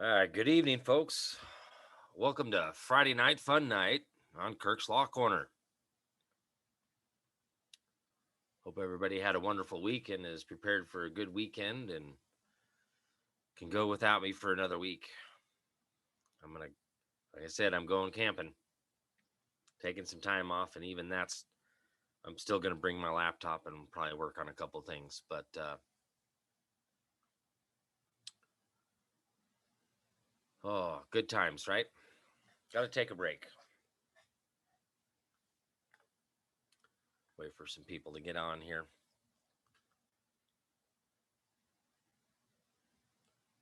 All right, good evening, folks. Welcome to Friday Night Fun Night on Kirk's Law Corner. Hope everybody had a wonderful week and is prepared for a good weekend and can go without me for another week. Like I said, I'm going camping, taking some time off, and even that's, I'm still going to bring my laptop and probably work on a couple things. But good times, right? Got to take a break. Wait for some people to get on here.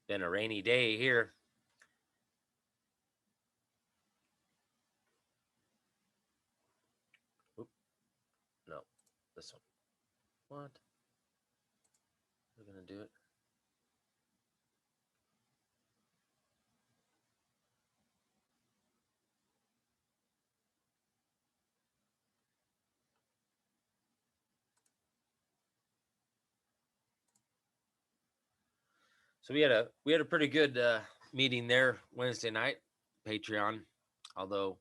Been a rainy day here. Oop, no, this one. What? We're going to do it. So we had a pretty good meeting there Wednesday night, Patreon. Although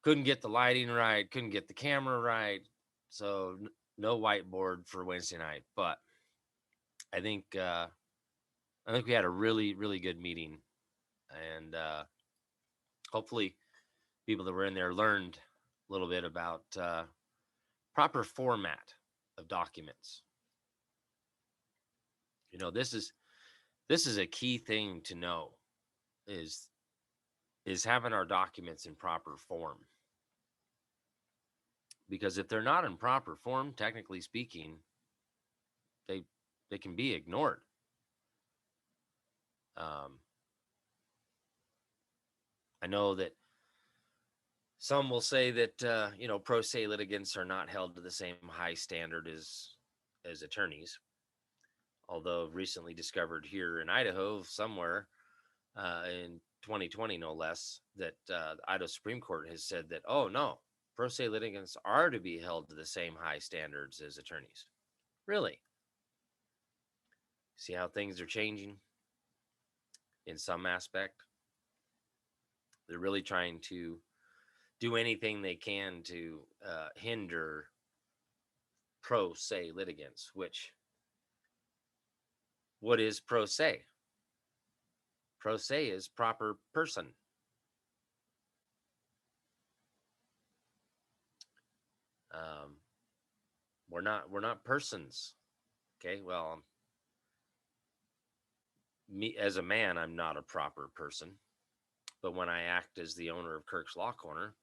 couldn't get the lighting right, couldn't get the camera right, so no whiteboard for Wednesday night. But I think we had a really good meeting, and hopefully people that were in there learned a little bit about proper format of documents. You know, this is a key thing to know is having our documents in proper form. Because if they're not in proper form, technically speaking, they can be ignored. I know that some will say that pro se litigants are not held to the same high standard as attorneys. Although recently discovered here in Idaho, somewhere in 2020, no less, that the Idaho Supreme Court has said that, oh no, pro se litigants are to be held to the same high standards as attorneys. Really? See how things are changing in some aspect? They're really trying to do anything they can to hinder pro se litigants, which, what is pro se? Pro se is proper person. We're not persons. Okay, well, me as a man, I'm not a proper person. But when I act as the owner of Kirk's Law Corner,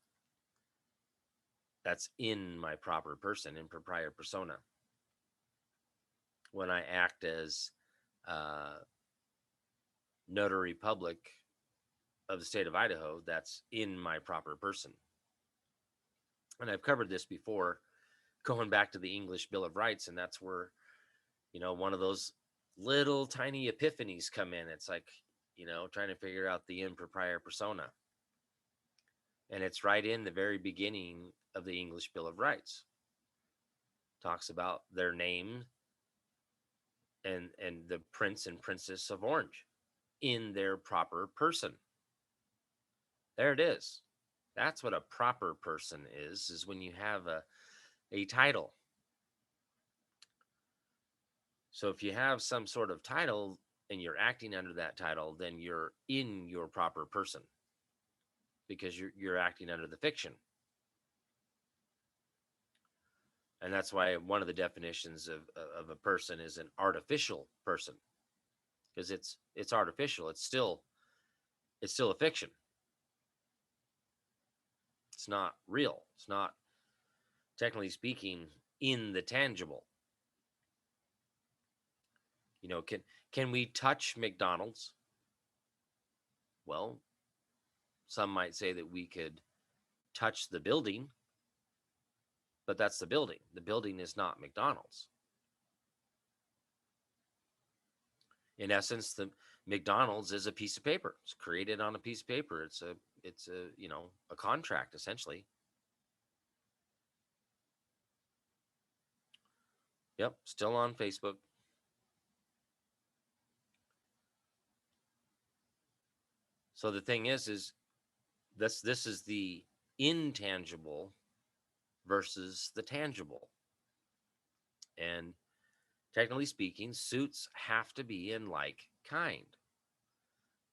that's in my proper person, in propria persona. When I act as notary public of the state of Idaho, that's in my proper person. And I've covered this before, going back to the English Bill of Rights, and that's where, one of those little tiny epiphanies come in. It's like, trying to figure out the in propria persona. And it's right in the very beginning of the English Bill of Rights. Talks about their name and the Prince and Princess of Orange in their proper person. There it is. That's what a proper person is when you have a title. So if you have some sort of title and you're acting under that title, then you're in your proper person because you're acting under the fiction. And that's why one of the definitions of a person is an artificial person, because it's artificial. It's still a fiction. It's not real. It's not, technically speaking, in the tangible. Can we touch McDonald's? Well, some might say that we could touch the building, but that's the building. The building is not McDonald's. In essence, the McDonald's is a piece of paper. It's created on a piece of paper. It's a a contract, essentially. Yep, still on Facebook. So the thing is this is the intangible versus the tangible. And technically speaking, suits have to be in like kind.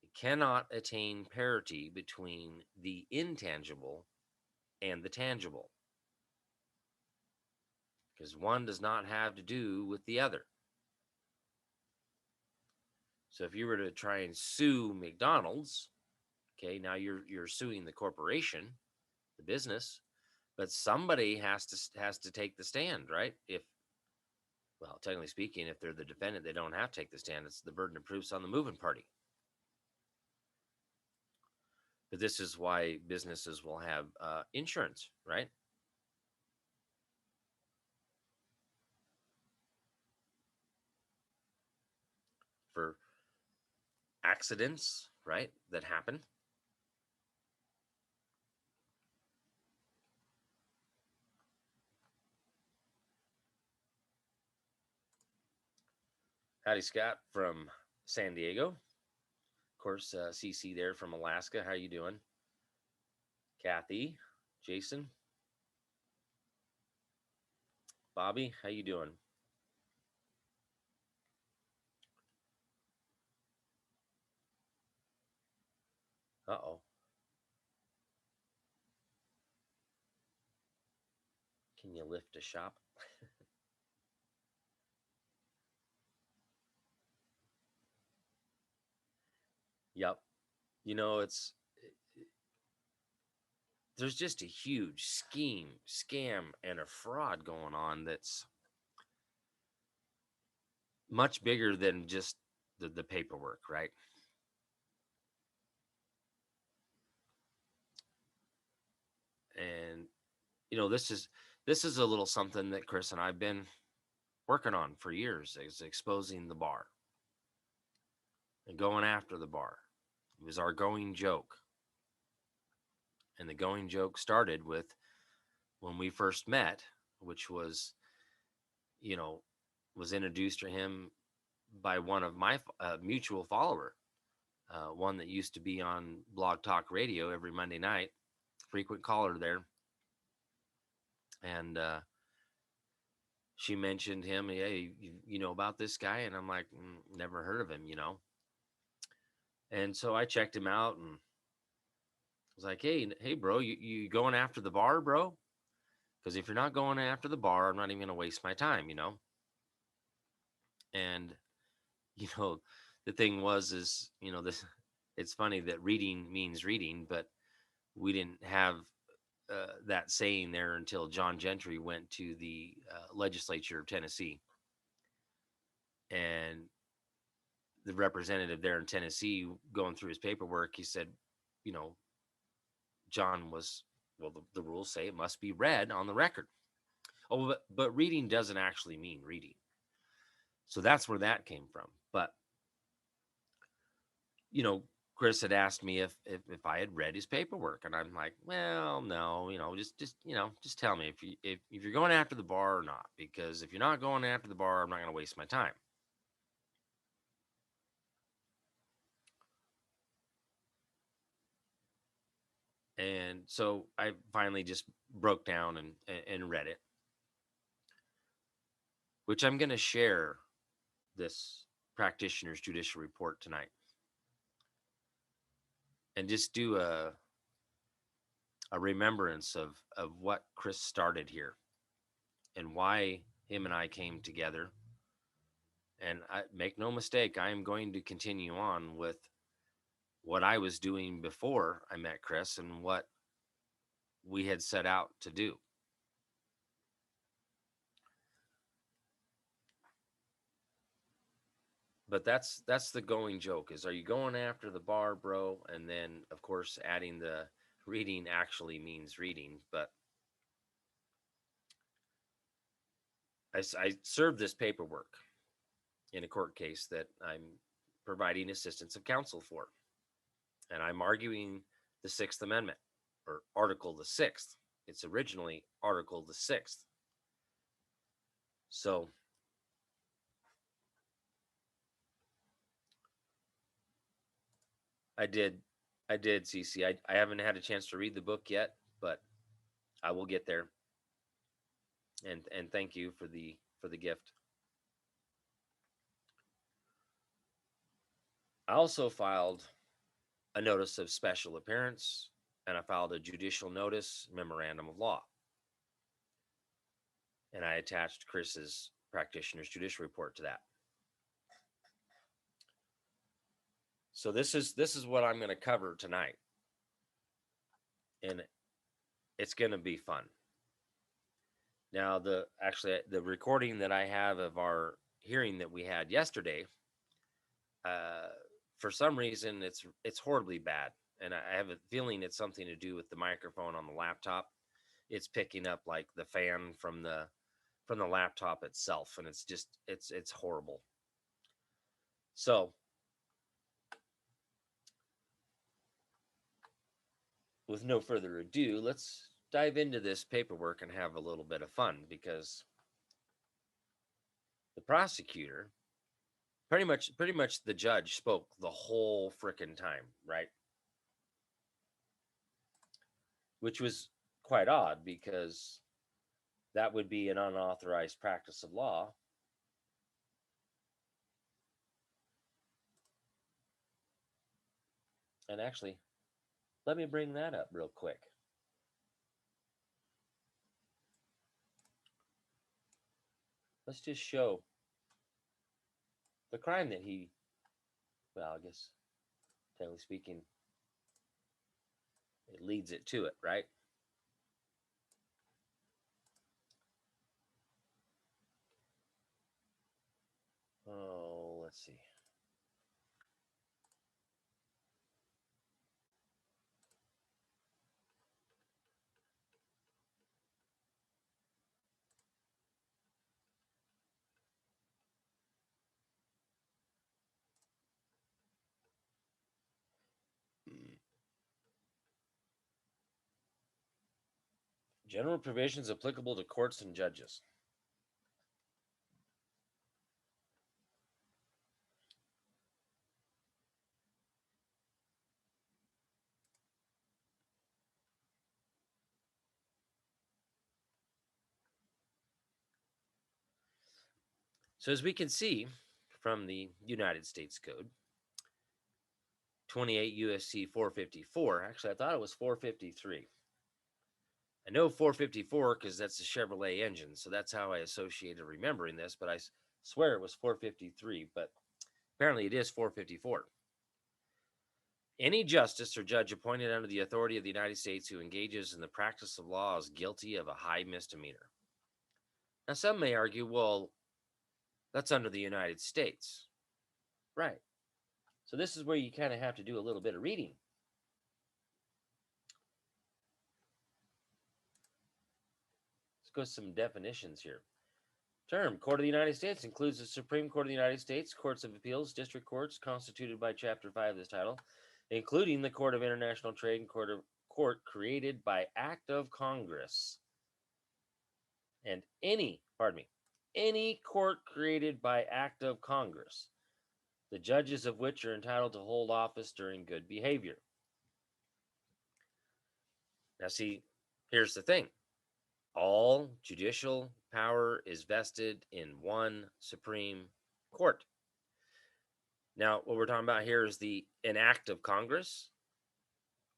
You cannot attain parity between the intangible and the tangible, because one does not have to do with the other. So if you were to try and sue McDonald's, okay, now you're suing the corporation, the business, but somebody has to take the stand, right? If, well, technically speaking, if they're the defendant, they don't have to take the stand. It's the burden of proof's on the moving party. But this is why businesses will have insurance, right? For accidents, right, that happen. Howdy, Scott from San Diego. Of course, CC there from Alaska. How you doing? Kathy, Jason, Bobby, how you doing? Uh-oh. Can you lift a shop? Yep. You know, there's just a huge scheme, scam, and a fraud going on that's much bigger than just the paperwork, right? And this is a little something that Chris and I've been working on for years, is exposing the bar and going after the bar. It was our going joke. And the going joke started with when we first met, which was, you know, was introduced to him by one of my mutual follower, one that used to be on Blog Talk Radio every Monday night, frequent caller there. And she mentioned him. Hey, you know about this guy? And I'm like, never heard of him. And so I checked him out and was like, hey, bro, you going after the bar, bro? Because if you're not going after the bar, I'm not even going to waste my time. And, you know, the thing is, this, it's funny that reading means reading, but we didn't have that saying there until John Gentry went to the legislature of Tennessee. And the representative there in Tennessee going through his paperwork, he said, you know, John was, well, the rules say it must be read on the record. Oh, but reading doesn't actually mean reading. So that's where that came from. But, Chris had asked me if I had read his paperwork, and I'm like, well, no, just tell me if you're going after the bar or not, because if you're not going after the bar, I'm not going to waste my time. And so I finally just broke down and read it, which I'm going to share this practitioner's judicial report tonight and just do a remembrance of what Chris started here and why him and I came together. And make no mistake, I am going to continue on with what I was doing before I met Chris and what we had set out to do. But that's the going joke is, are you going after the bar, bro? And then, of course, adding the reading actually means reading. But I served this paperwork in a court case that I'm providing assistance of counsel for. And I'm arguing the Sixth Amendment, or Article the Sixth. It's originally Article the Sixth. So I did I did, CC. I haven't had a chance to read the book yet, but I will get there. And thank you for the gift. I also filed a notice of special appearance, and I filed a judicial notice memorandum of law. And I attached Chris's practitioner's judicial report to that. So this is what I'm going to cover tonight. And it's going to be fun. Now, the recording that I have of our hearing that we had yesterday, for some reason it's horribly bad, and I have a feeling it's something to do with the microphone on the laptop. It's picking up like the fan from the laptop itself, and it's horrible. So, with no further ado, let's dive into this paperwork and have a little bit of fun, because the prosecutor, pretty much the judge spoke the whole frickin' time, right? Which was quite odd, because that would be an unauthorized practice of law. And actually, let me bring that up real quick. Let's just show the crime that well, I guess, technically speaking, it leads it to it, right? Oh, let's see. General provisions applicable to courts and judges. So as we can see from the United States Code, 28 USC 454, actually I thought it was 453. I know 454 because that's a Chevrolet engine, so that's how I associated remembering this, but I swear it was 453, but apparently it is 454. Any justice or judge appointed under the authority of the United States who engages in the practice of law is guilty of a high misdemeanor. Now, some may argue, well, that's under the United States. Right. So this is where you kind of have to do a little bit of reading. Let's go some definitions here. Term, Court of the United States includes the Supreme Court of the United States, Courts of Appeals, District Courts constituted by Chapter 5 of this title, including the Court of International Trade and Court created by Act of Congress. And any court created by Act of Congress, the judges of which are entitled to hold office during good behavior. Now, see, here's the thing. All judicial power is vested in one Supreme Court. Now, what we're talking about here is an act of Congress.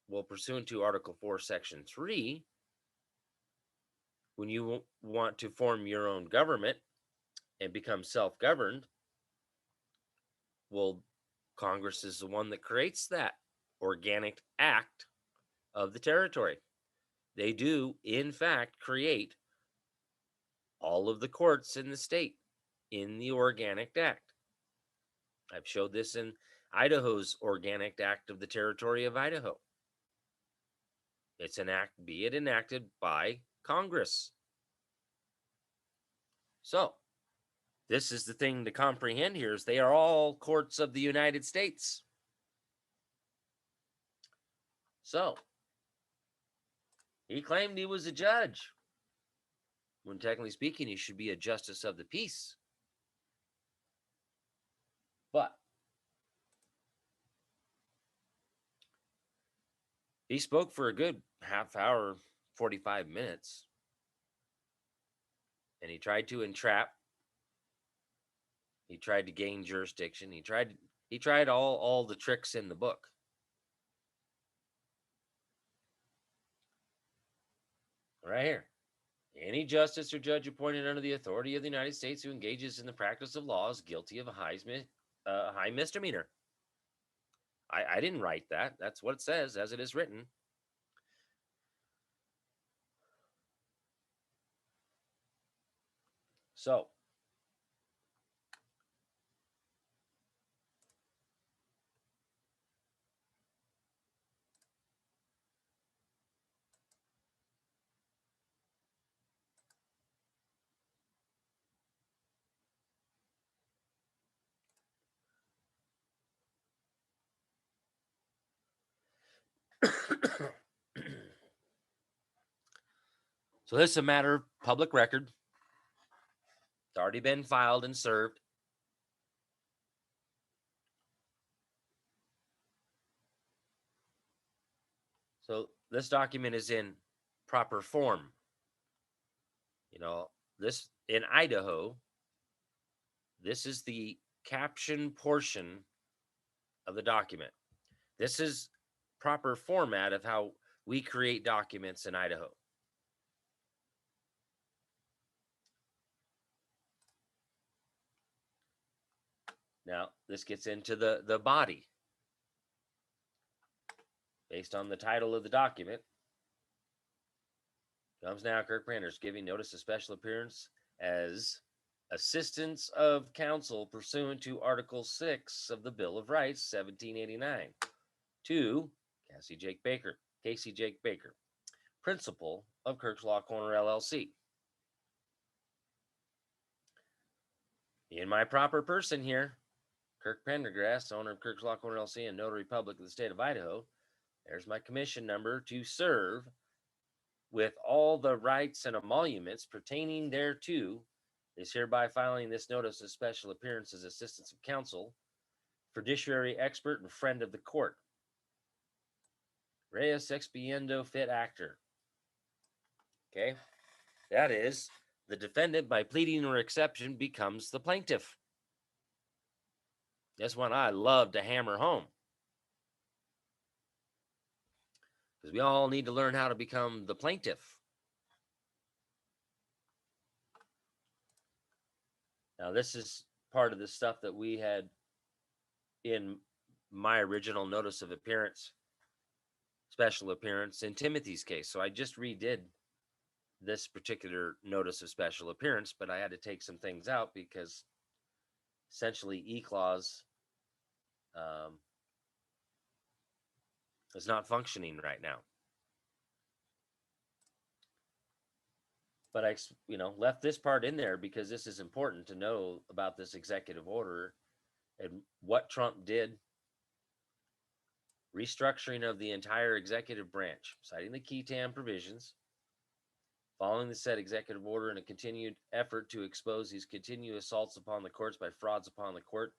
Well, pursuant to Article 4, Section 3, when you want to form your own government and become self-governed, well, Congress is the one that creates that organic act of the territory. They do, in fact, create all of the courts in the state in the Organic Act. I've showed this in Idaho's Organic Act of the Territory of Idaho. It's an act, be it enacted by Congress. So, this is the thing to comprehend here, is they are all courts of the United States. So, he claimed he was a judge, when technically speaking, he should be a justice of the peace. But He spoke for a good half hour, 45 minutes, and he tried to entrap. He tried to gain jurisdiction. He tried all the tricks in the book. Right here. Any justice or judge appointed under the authority of the United States who engages in the practice of law is guilty of a high misdemeanor. I didn't write that. That's what it says as it is written. So, so this is a matter of public record. It's already been filed and served. So this document is in proper form. This in Idaho, this is the caption portion of the document. This is proper format of how we create documents in Idaho. Now, this gets into the body. Based on the title of the document, comes now Kirk Pranders giving notice of special appearance as assistance of counsel pursuant to Article 6 of the Bill of Rights, 1789, to Casey Jake Baker, principal of Kirk's Law Corner LLC. In my proper person here, Kirk Pendergrass, owner of Kirk's Law Corner LLC and Notary Public of the state of Idaho, there's my commission number to serve with all the rights and emoluments pertaining thereto, is hereby filing this notice of special appearance as assistance of counsel, fiduciary expert and friend of the court. Reus expiendo fit actor. Okay, that is, the defendant by pleading or exception becomes the plaintiff. That's one I love to hammer home, because we all need to learn how to become the plaintiff. Now, this is part of the stuff that we had in my original notice of appearance, special appearance in Timothy's case. So I just redid this particular notice of special appearance, but I had to take some things out because essentially E-clause is not functioning right now. But I, left this part in there because this is important to know about this executive order and what Trump did. Restructuring of the entire executive branch, citing the qui tam provisions, following the said executive order in a continued effort to expose these continued assaults upon the courts by frauds upon the court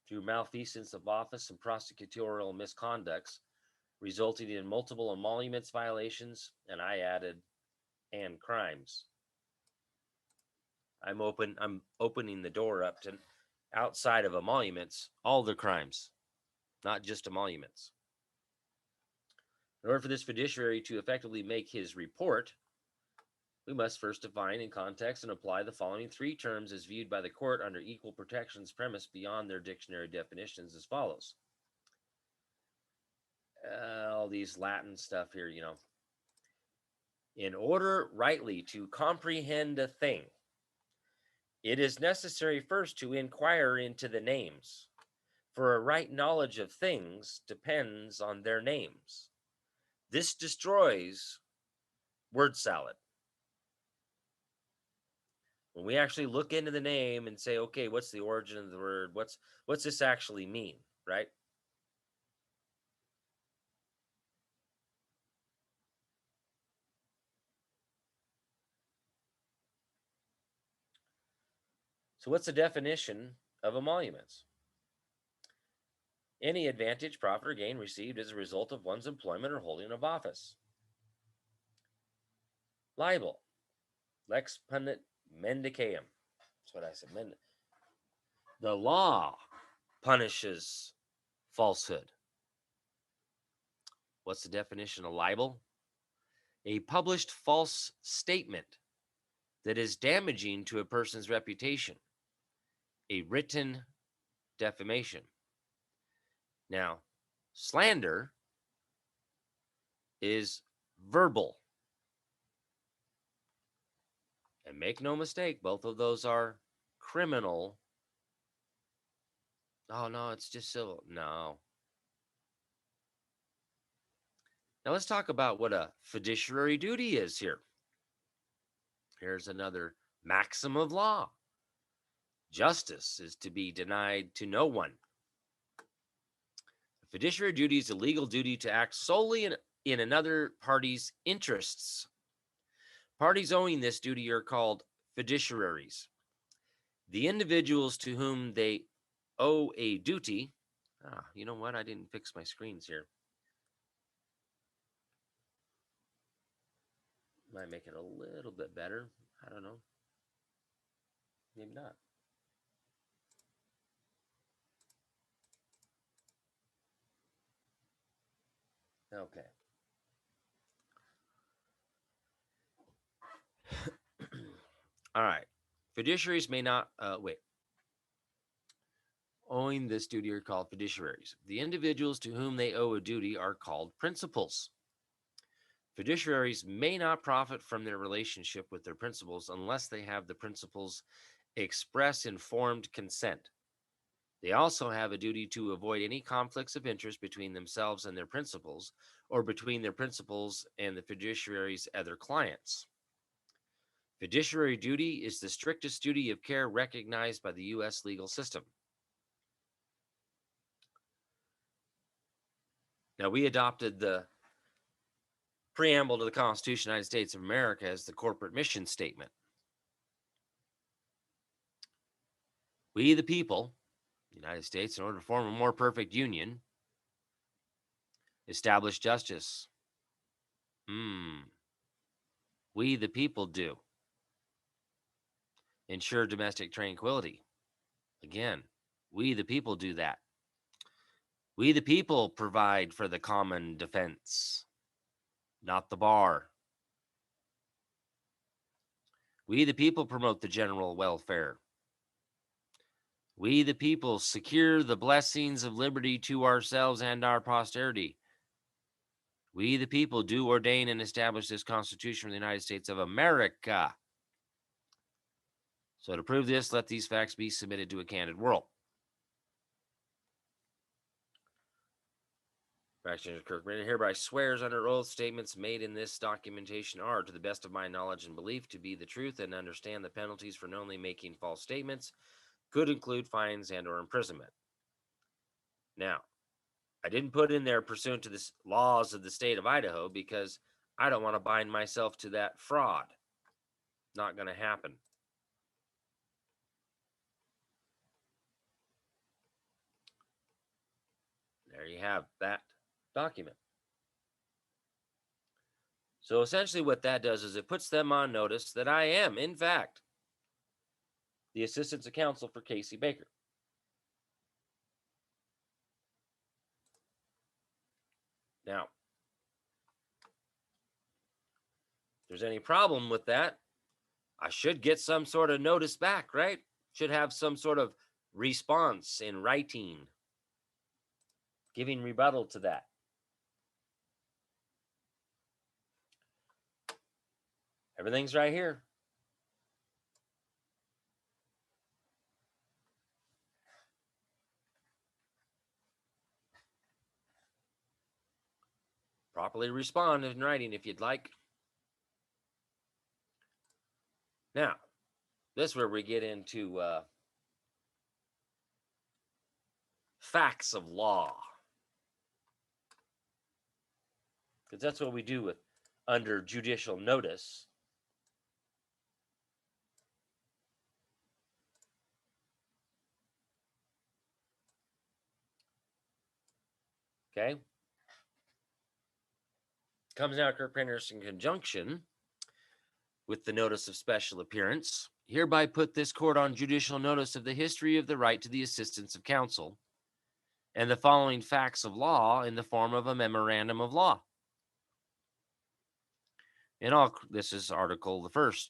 through malfeasance of office and prosecutorial misconducts, resulting in multiple emoluments violations, and I added, and crimes. I'm opening the door up to outside of emoluments, all the crimes, not just emoluments. In order for this fiduciary to effectively make his report, we must first define in context and apply the following three terms as viewed by the court under equal protections premise beyond their dictionary definitions as follows. All these Latin stuff here, In order rightly to comprehend a thing, it is necessary first to inquire into the names, for a right knowledge of things depends on their names. This destroys word salad. When we actually look into the name and say, okay, what's the origin of the word? What's this actually mean, right? So what's the definition of emoluments? any advantage, profit, or gain received as a result of one's employment or holding of office. Libel, lex punit mendiceum. That's what I said. The law punishes falsehood. What's the definition of libel? A published false statement that is damaging to a person's reputation. A written defamation. Now, slander is verbal. And make no mistake, both of those are criminal. Oh, no, it's just civil. No. Now, let's talk about what a fiduciary duty is here. Here's another maxim of law. Justice is to be denied to no one. A fiduciary duty is a legal duty to act solely in another party's interests. Parties owing this duty are called fiduciaries. The individuals to whom they owe a duty. You know what? I didn't fix my screens here. Might make it a little bit better. I don't know. Maybe not. Okay. All right. Fiduciaries may not, owing this duty are called fiduciaries. The individuals to whom they owe a duty are called principals. Fiduciaries may not profit from their relationship with their principals unless they have the principals express informed consent. They also have a duty to avoid any conflicts of interest between themselves and their principals, or between their principals and the fiduciaries' other clients. Fiduciary duty is the strictest duty of care recognized by the U.S. legal system. Now, we adopted the preamble to the Constitution of the United States of America as the corporate mission statement. We, the people, the United States, in order to form a more perfect union, establish justice. We, the people, do. Ensure domestic tranquility. Again, we, the people, do that. We, the people, provide for the common defense, not the bar. We, the people, promote the general welfare. We, the people, secure the blessings of liberty to ourselves and our posterity. We, the people, do ordain and establish this Constitution for the United States of America. So to prove this, let these facts be submitted to a candid world. Practitioner Kirk hereby swears under oath statements made in this documentation are, to the best of my knowledge and belief, to be the truth, and understand the penalties for knowingly making false statements could include fines and or imprisonment. Now, I didn't put in there pursuant to the laws of the state of Idaho because I don't want to bind myself to that fraud. Not going to happen. There you have that document. So essentially what that does is it puts them on notice that I am, in fact, the assistant counsel for Casey Baker. Now, if there's any problem with that, I should get some sort of notice back, right? Should have some sort of response in writing, giving rebuttal to that. Everything's right here. Properly respond in writing if you'd like. Now, this is where we get into facts of law. Because that's what we do with under judicial notice. Okay. Comes now, Kirk Printers, in conjunction with the notice of special appearance, hereby put this court on judicial notice of the history of the right to the assistance of counsel and the following facts of law in the form of a memorandum of law. In all, this is Article 6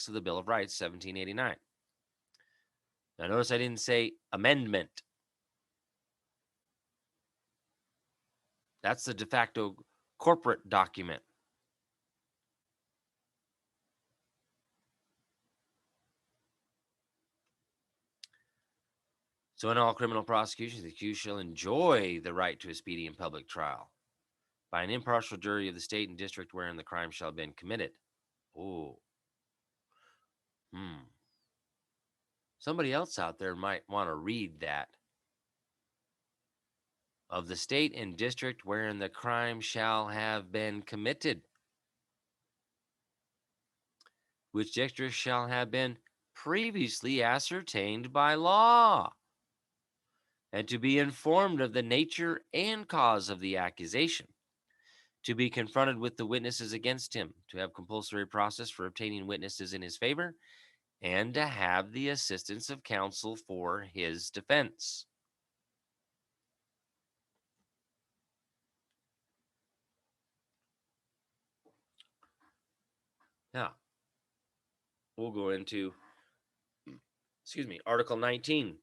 of the Bill of Rights, 1789. Now, notice I didn't say amendment. That's the de facto corporate document. So in all criminal prosecutions, the accused shall enjoy the right to a speedy and public trial by an impartial jury of the state and district wherein the crime shall have been committed. Oh. Somebody else out there might want to read that. Of the state and district wherein the crime shall have been committed, which district shall have been previously ascertained by law, and to be informed of the nature and cause of the accusation, to be confronted with the witnesses against him, to have compulsory process for obtaining witnesses in his favor, and to have the assistance of counsel for his defense. Now, we'll go into, Article 19.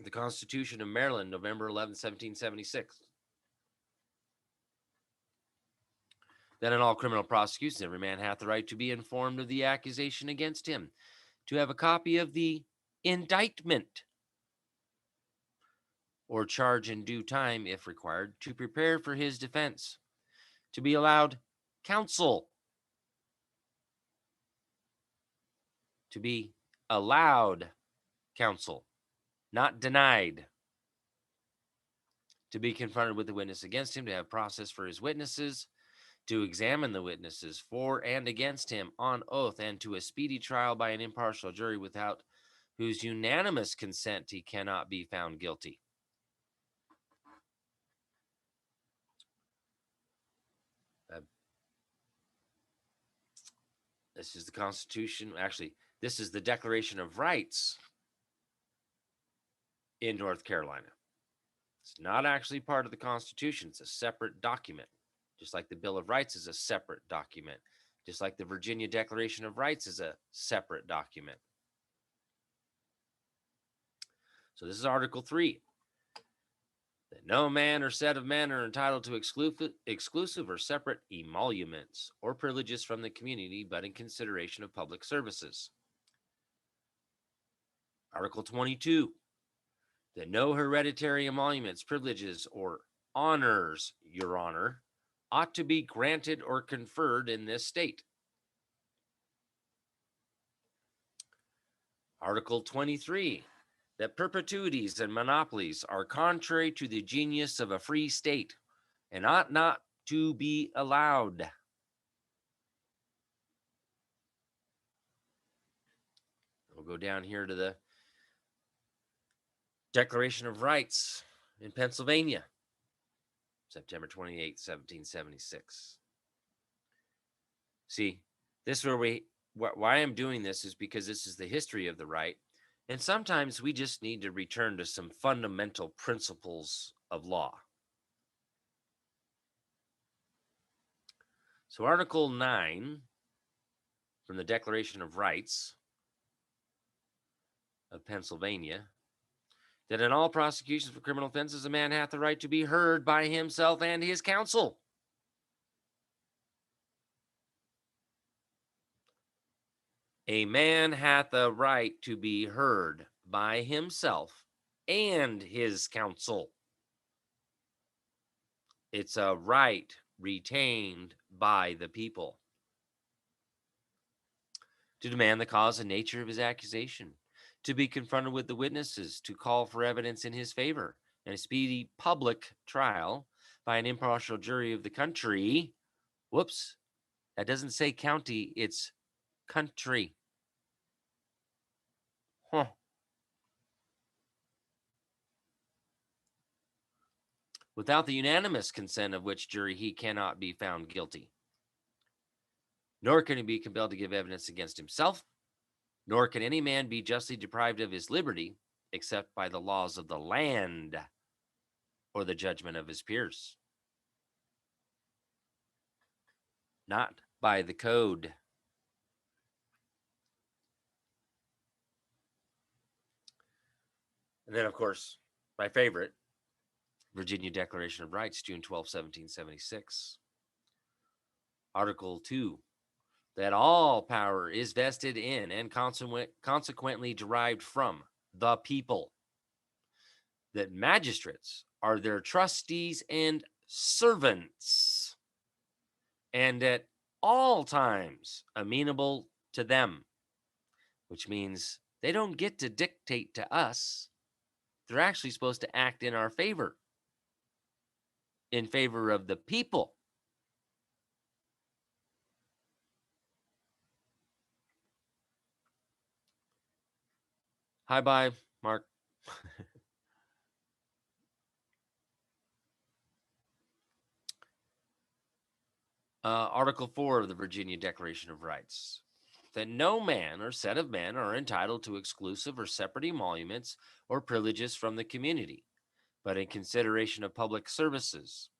The Constitution of Maryland, November 11, 1776. That in all criminal prosecutions, every man hath the right to be informed of the accusation against him, to have a copy of the indictment or charge in due time, if required, to prepare for his defense, to be allowed counsel, to be allowed counsel, not denied, to be confronted with the witness against him, to have process for his witnesses, to examine the witnesses for and against him on oath, and to a speedy trial by an impartial jury without whose unanimous consent he cannot be found guilty. This is the Constitution. Actually, this is the Declaration of Rights in North Carolina. It's not actually part of the Constitution. It's a separate document, just like the Bill of Rights is a separate document, just like the Virginia Declaration of Rights is a separate document. So this is Article 3. That no man or set of men are entitled to exclusive or separate emoluments or privileges from the community, but in consideration of public services. Article 22. That no hereditary emoluments, privileges, or honors, Your Honor, ought to be granted or conferred in this state. Article 23. That perpetuities and monopolies are contrary to the genius of a free state and ought not to be allowed. We'll go down here to the Declaration of Rights in Pennsylvania, September 28, 1776. See, this is where why I'm doing this is because this is the history of the right. And sometimes we just need to return to some fundamental principles of law. So Article 9 from the Declaration of Rights of Pennsylvania, that in all prosecutions for criminal offenses, a man hath the right to be heard by himself and his counsel. A man hath a right to be heard by himself and his counsel. It's a right retained by the people to demand the cause and nature of his accusation, to be confronted with the witnesses, to call for evidence in his favor, and a speedy public trial by an impartial jury of the country. Whoops, that doesn't say county, it's country. Huh. without the unanimous consent of which jury he cannot be found guilty. Nor can he be compelled to give evidence against himself, nor can any man be justly deprived of his liberty except by the laws of the land or the judgment of his peers, not by the code. And then, of course, my favorite, Virginia Declaration of Rights, June 12, 1776. Article 2, that all power is vested in and consequently derived from the people, that magistrates are their trustees and servants, and at all times amenable to them, which means they don't get to dictate to us. They're actually supposed to act in our favor, in favor of the people. Hi, bye, Mark. Article 4 of the Virginia Declaration of Rights, that no man or set of men are entitled to exclusive or separate emoluments or privileges from the community, but in consideration of public services,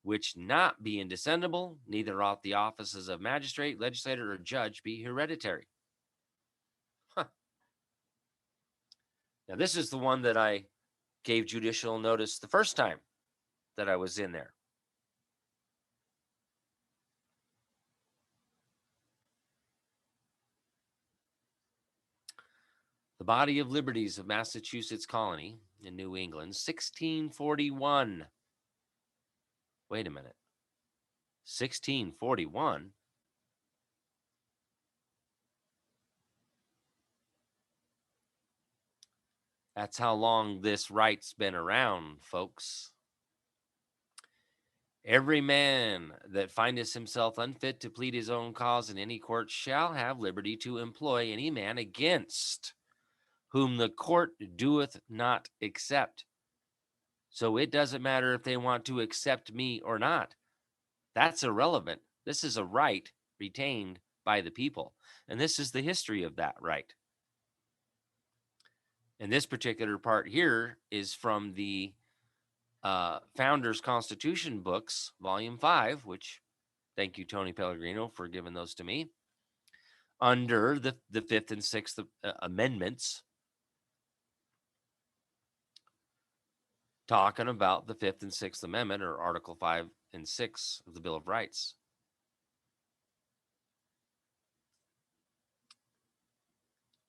which not be indescendable, neither ought the offices of magistrate, legislator, or judge be hereditary. Huh. Now, this is the one that I gave judicial notice the first time that I was in there. The Body of Liberties of Massachusetts Colony in New England, 1641. Wait a minute. 1641? That's how long this right's been around, folks. Every man that findeth himself unfit to plead his own cause in any court shall have liberty to employ any man against whom the court doeth not accept. So it doesn't matter if they want to accept me or not. That's irrelevant. This is a right retained by the people. And this is the history of that right. And this particular part here is from the Founders Constitution books, Volume 5, which, thank you, Tony Pellegrino, for giving those to me, under the Fifth and Sixth Amendments, talking about the Fifth and Sixth Amendment, or Article 5 and 6 of the Bill of Rights.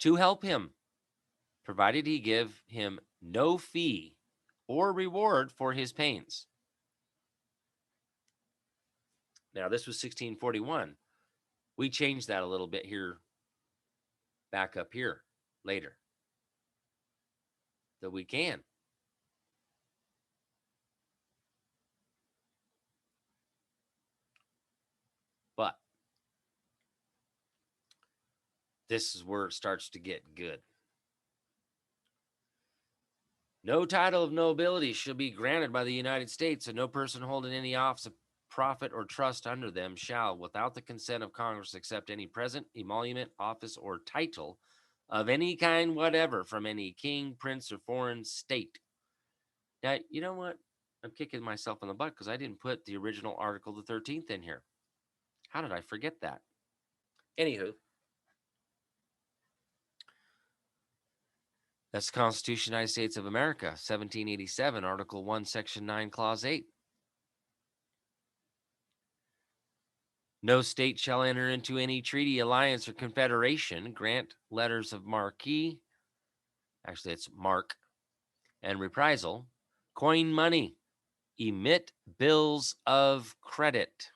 To help him, provided he give him no fee or reward for his pains. Now, this was 1641. We changed that a little bit here, back up here later, that we can. But this is where it starts to get good. No title of nobility shall be granted by the United States, and no person holding any office of profit or trust under them shall, without the consent of Congress, accept any present, emolument, office, or title of any kind whatever from any king, prince, or foreign state. Now, you know what? I'm kicking myself in the butt because I didn't put the original Article the 13th in here. How did I forget that? Anywho, that's the Constitution of the United States of America, 1787, Article 1, Section 9, Clause 8. No state shall enter into any treaty, alliance, or confederation, grant letters of marque, actually it's mark, and reprisal, coin money, emit bills of credit,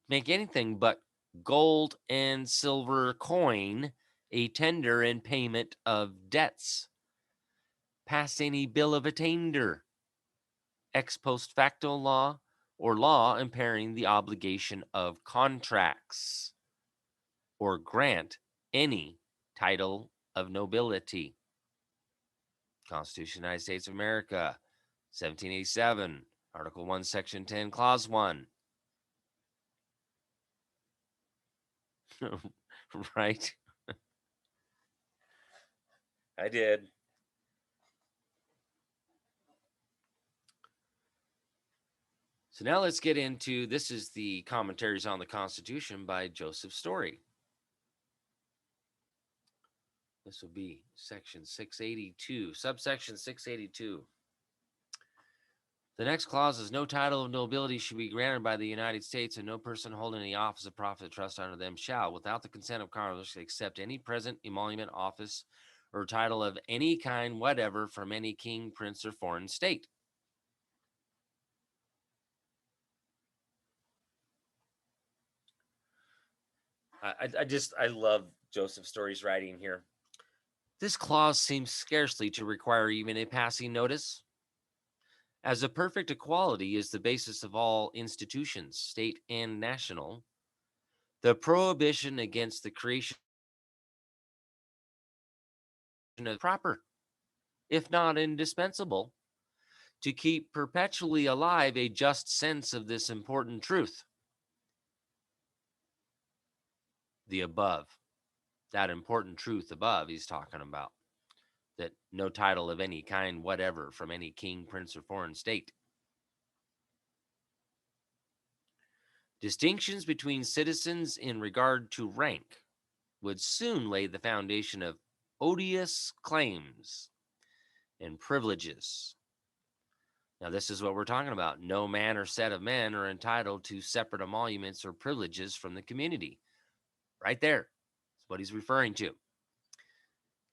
make anything but gold and silver coin a tender in payment of debts, pass any bill of attainder, ex post facto law, or law impairing the obligation of contracts, or grant any title of nobility. Constitution of the United States of America, 1787, Article 1, Section 10, Clause 1. Right? I did. So now let's get into, this is the Commentaries on the Constitution by Joseph Story. This will be section 682, subsection 682. The next clause is no title of nobility should be granted by the United States, and no person holding any office of profit trust under them shall, without the consent of Congress, accept any present emolument, office, or title of any kind whatever from any king, prince, or foreign state. I love Joseph Story's writing here. This clause seems scarcely to require even a passing notice, as a perfect equality is the basis of all institutions, state and national. The prohibition against the creation of proper, if not indispensable, to keep perpetually alive a just sense of this important truth. The above, that important truth above, he's talking about, that no title of any kind whatever from any king, prince, or foreign state. Distinctions between citizens in regard to rank would soon lay the foundation of odious claims and privileges. Now, this is what we're talking about. No man or set of men are entitled to separate emoluments or privileges from the community. Right there. That's what he's referring to.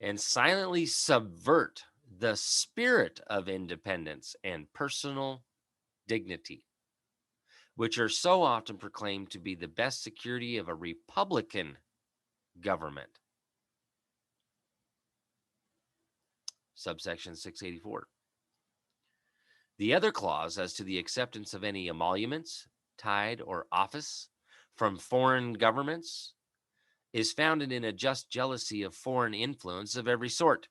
And silently subvert the spirit of independence and personal dignity, which are so often proclaimed to be the best security of a republican government. Subsection 684. The other clause as to the acceptance of any emoluments, tide, or office from foreign governments is founded in a just jealousy of foreign influence of every sort.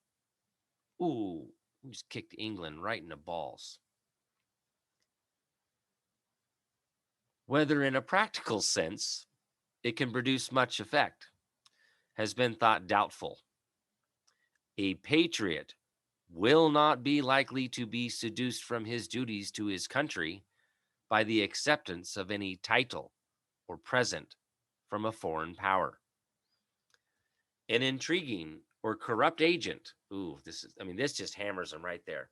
Ooh, we just kicked England right in the balls. Whether in a practical sense it can produce much effect has been thought doubtful. A patriot will not be likely to be seduced from his duties to his country by the acceptance of any title or present from a foreign power. An intriguing or corrupt agent, this just hammers them right there.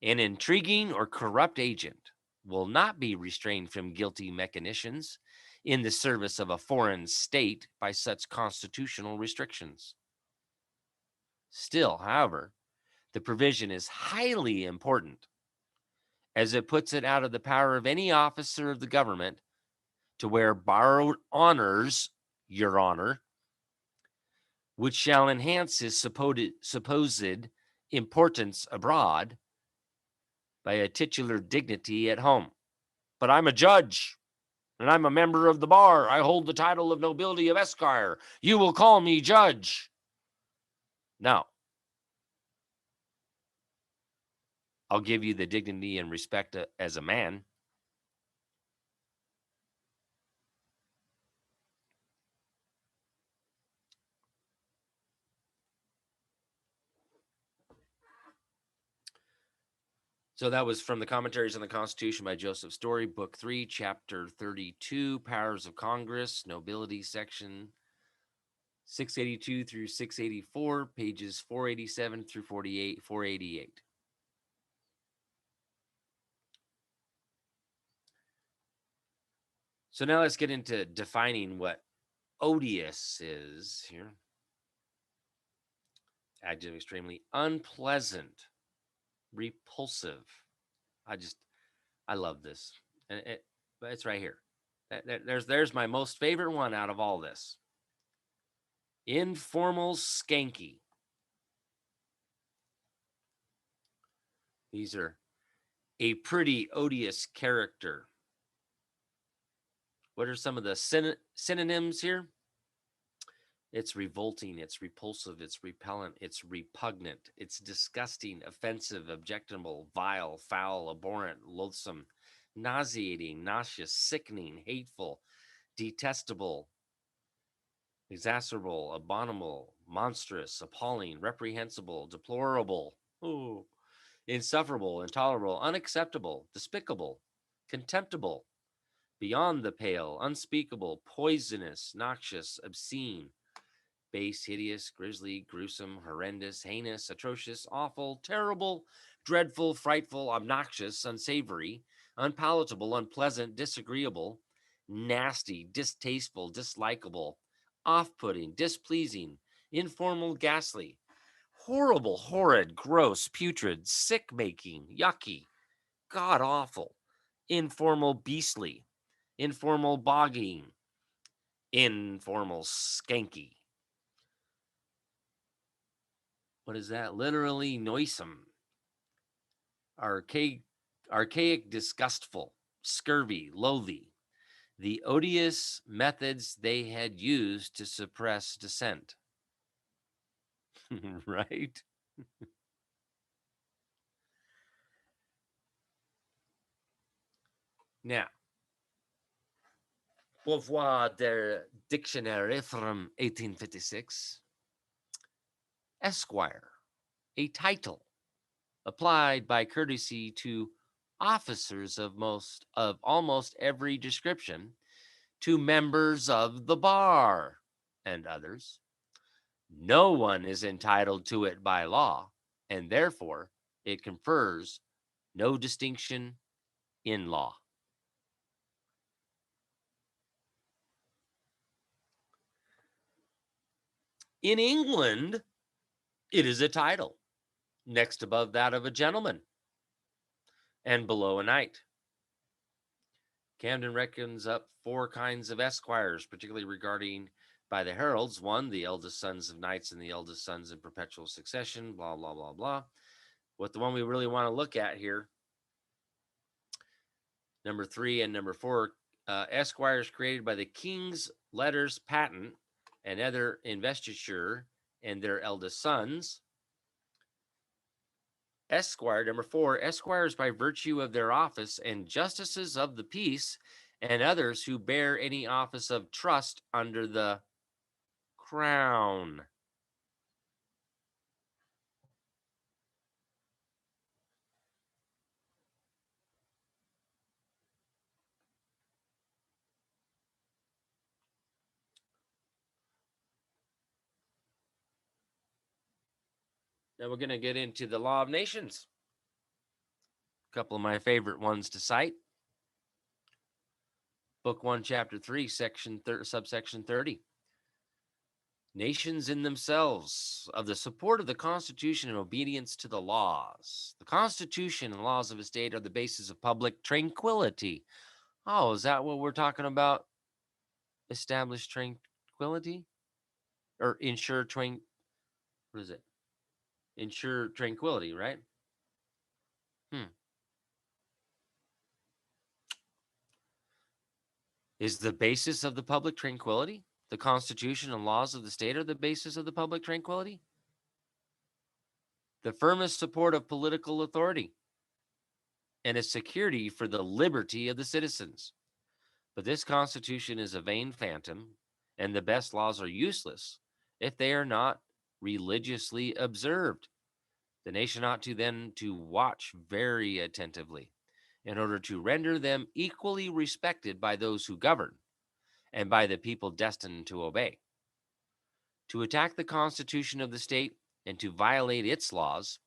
An intriguing or corrupt agent will not be restrained from guilty machinations in the service of a foreign state by such constitutional restrictions. Still, however, the provision is highly important, as it puts it out of the power of any officer of the government to wear borrowed honors, your honor, which shall enhance his supposed importance abroad by a titular dignity at home. But I'm a judge, and I'm a member of the bar. I hold the title of nobility of Esquire. You will call me judge. No. I'll give you the dignity and respect as a man. So that was from the Commentaries on the Constitution by Joseph Story, Book 3, Chapter 32, Powers of Congress, Nobility, Section 682 through 684, pages 487 through 488. So now let's get into defining what odious is here. Adjective: extremely unpleasant, repulsive. I love this. And it's right here. There's my most favorite one out of all this. Informal skanky. These are a pretty odious character. What are some of the synonyms here? It's revolting, it's repulsive, it's repellent, it's repugnant, it's disgusting, offensive, objectionable, vile, foul, abhorrent, loathsome, nauseating, nauseous, sickening, hateful, detestable, exacerbable, abominable, monstrous, appalling, reprehensible, deplorable, ooh, insufferable, intolerable, unacceptable, despicable, contemptible, beyond the pale, unspeakable, poisonous, noxious, obscene, base, hideous, grisly, gruesome, horrendous, heinous, atrocious, awful, terrible, dreadful, frightful, obnoxious, unsavory, unpalatable, unpleasant, disagreeable, nasty, distasteful, dislikable, off-putting, displeasing, informal, ghastly, horrible, horrid, gross, putrid, sick-making, yucky, god-awful, informal, beastly, informal, bogging, informal, skanky. What is that? Literally noisome, archaic, disgustful, scurvy, loathy. The odious methods they had used to suppress dissent. Right? Now, Beauvoir, their dictionary from 1856, Esquire, a title applied by courtesy to officers of almost every description, to members of the bar and others. No one is entitled to it by law, and therefore it confers no distinction in law. In England, it is a title, next above that of a gentleman and below a knight. Camden reckons up 4 kinds of esquires, particularly regarding by the heralds. 1, the eldest sons of knights and the eldest sons in perpetual succession, blah, blah, blah, blah. What the one we really want to look at here, number 3 and number 4, esquires created by the king's letters patent and other investiture and their eldest sons. Esquire, number 4, esquires by virtue of their office and justices of the peace and others who bear any office of trust under the crown. Now we're going to get into the law of nations. A couple of my favorite ones to cite. Book 1, Chapter 3, subsection 30. Nations in themselves, of the support of the Constitution and obedience to the laws. The Constitution and laws of a state are the basis of public tranquility. Oh, is that what we're talking about? Establish tranquility? Or ensure what is it? Ensure tranquility, right? Is the basis of the public tranquility? The Constitution and laws of the state are the basis of the public tranquility? The firmest support of political authority and a security for the liberty of the citizens. But this Constitution is a vain phantom, and the best laws are useless if they are not religiously observed. The nation ought to then to watch very attentively in order to render them equally respected by those who govern and by the people destined to obey. To attack the Constitution of the state and to violate its laws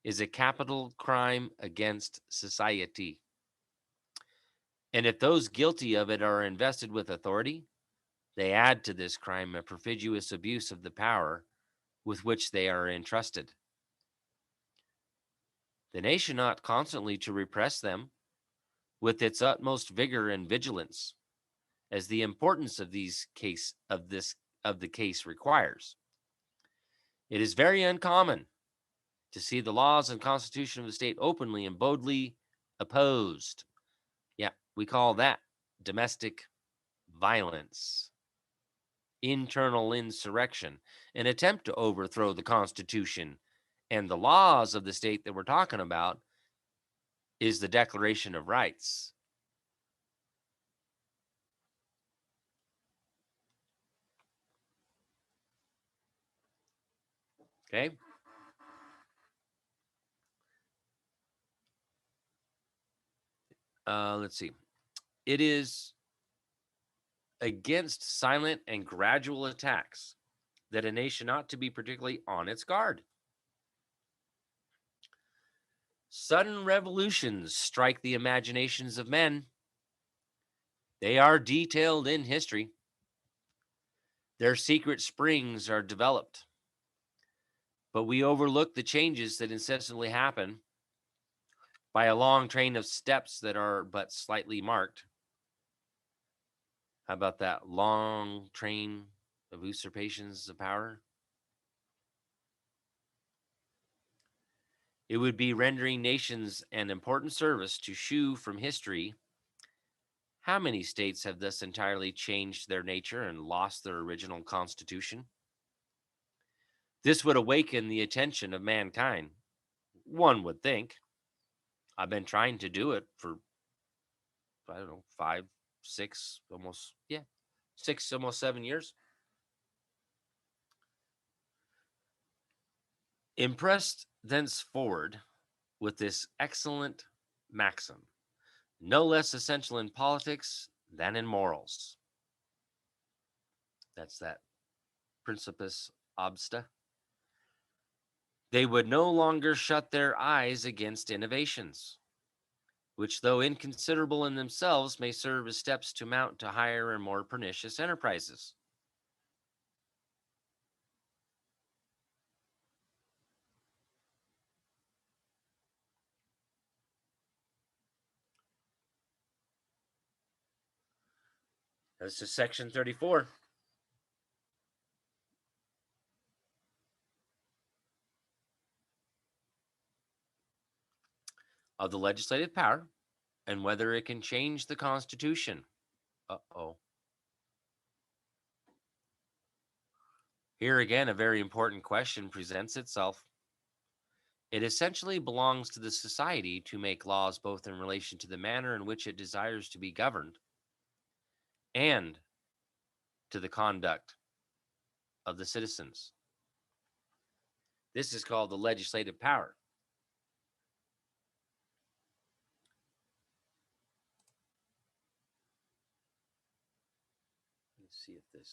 is a capital crime against society. And if those guilty of it are invested with authority, they add to this crime a perfidious abuse of the power with which they are entrusted. The nation ought constantly to repress them with its utmost vigor and vigilance, as the importance of the case requires. It is very uncommon to see the laws and constitution of the state openly and boldly opposed. Yeah, we call that domestic violence. internal insurrection, an attempt to overthrow the Constitution and the laws of the state that we're talking about, is the Declaration of Rights. Okay? Let's see. It is against silent and gradual attacks that a nation ought to be particularly on its guard. Sudden revolutions strike the imaginations of men. They are detailed in history. Their secret springs are developed. But we overlook the changes that incessantly happen by a long train of steps that are but slightly marked. How about that long train of usurpations of power? It would be rendering nations an important service to shew from history how many states have thus entirely changed their nature and lost their original constitution. This would awaken the attention of mankind, one would think. I've been trying to do it for, I don't know, 5, 6, almost, 6, almost 7 years. Impressed thenceforward with this excellent maxim, no less essential in politics than in morals. That's that principus obsta. They would no longer shut their eyes against innovations, which, though inconsiderable in themselves, may serve as steps to mount to higher and more pernicious enterprises. This is section 34. Of the legislative power and whether it can change the Constitution. Uh-oh. Here again, a very important question presents itself. It essentially belongs to the society to make laws both in relation to the manner in which it desires to be governed and to the conduct of the citizens. This is called the legislative power. Let's see if this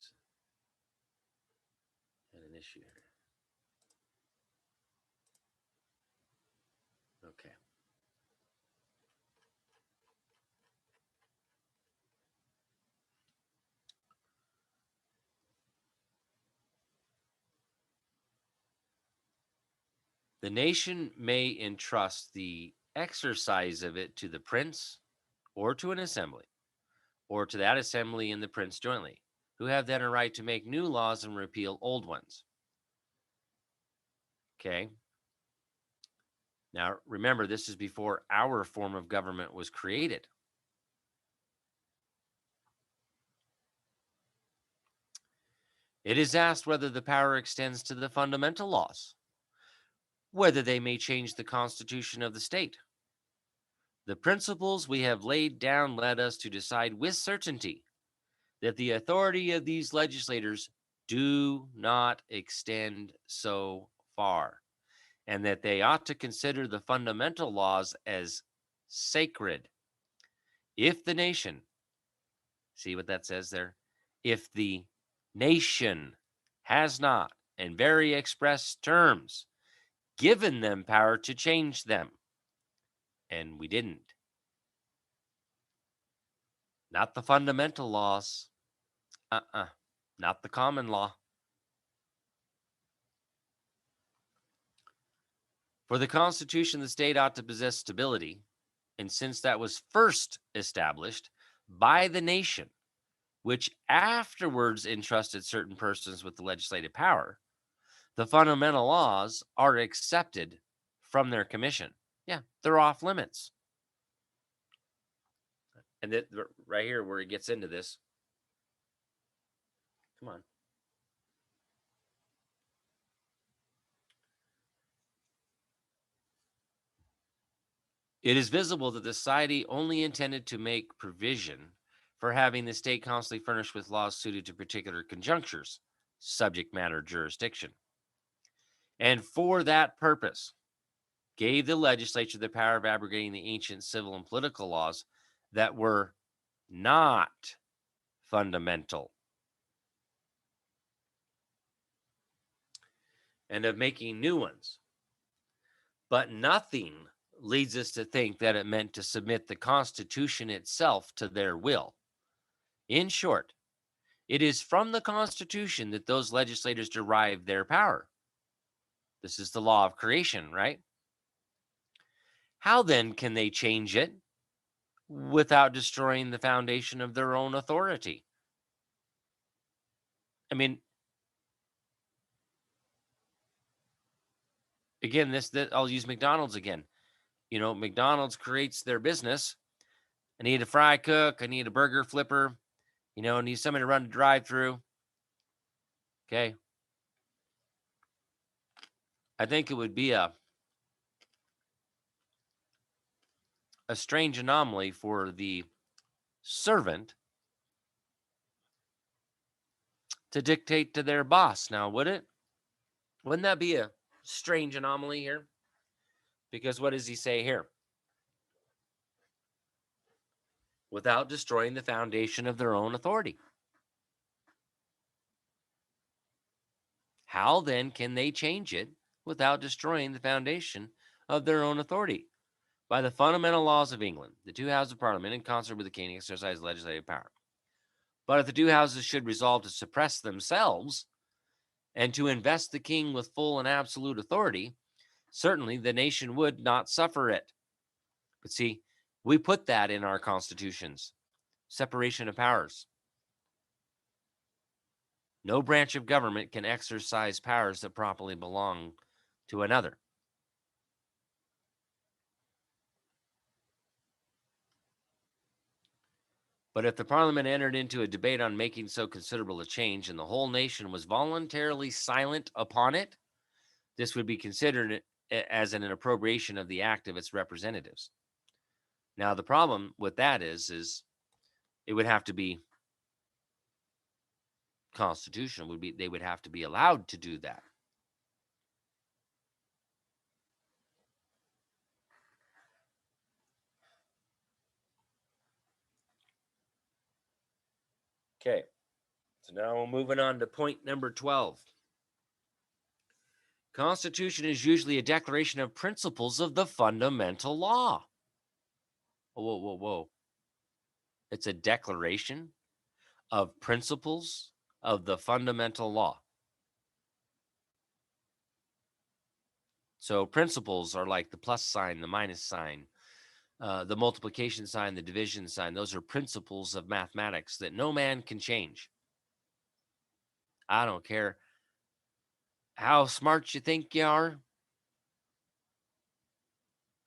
had an issue here. Okay. The nation may entrust the exercise of it to the prince or to an assembly, or to that assembly and the prince jointly, who have then a right to make new laws and repeal old ones. Okay. Now, remember, this is before our form of government was created. It is asked whether the power extends to the fundamental laws, whether they may change the constitution of the state. The principles we have laid down led us to decide with certainty that the authority of these legislators do not extend so far, and that they ought to consider the fundamental laws as sacred. If the nation, see what that says there? If the nation has not, in very express terms, given them power to change them, and we didn't. Not the fundamental laws. Not the common law. For the Constitution, the state ought to possess stability, and since that was first established by the nation, which afterwards entrusted certain persons with the legislative power, the fundamental laws are accepted from their commission. Yeah, they're off limits. And that right here where it gets into this. Come on. It is visible that the society only intended to make provision for having the state constantly furnished with laws suited to particular conjunctures, subject matter jurisdiction. And for that purpose, gave the legislature the power of abrogating the ancient civil and political laws that were not fundamental, and of making new ones. But nothing leads us to think that it meant to submit the Constitution itself to their will. In short, it is from the Constitution that those legislators derive their power. This is the law of creation, right? How then can they change it without destroying the foundation of their own authority? I mean, again, this I'll use McDonald's again. You know, McDonald's creates their business. I need a fry cook. I need a burger flipper. You know, I need somebody to run the drive-through. Okay. I think it would be a strange anomaly for the servant to dictate to their boss. Now, would it? Wouldn't that be a strange anomaly here? Because what does he say here? Without destroying the foundation of their own authority. How then can they change it without destroying the foundation of their own authority? By the fundamental laws of England, the two houses of Parliament, in concert with the king, exercise legislative power. But if the two houses should resolve to suppress themselves and to invest the king with full and absolute authority, certainly the nation would not suffer it. But see, we put that in our constitutions. Separation of powers. No branch of government can exercise powers that properly belong to another. But if the Parliament entered into a debate on making so considerable a change and the whole nation was voluntarily silent upon it, this would be considered as an appropriation of the act of its representatives. Now, the problem with that is it would have to be constitutional. They would have to be allowed to do that. Okay, so now we're moving on to point number 12. Constitution is usually a declaration of principles of the fundamental law. Whoa, whoa, whoa. It's a declaration of principles of the fundamental law. So principles are like the plus sign, the minus sign, the multiplication sign, the division sign. Those are principles of mathematics that no man can change. I don't care how smart you think you are.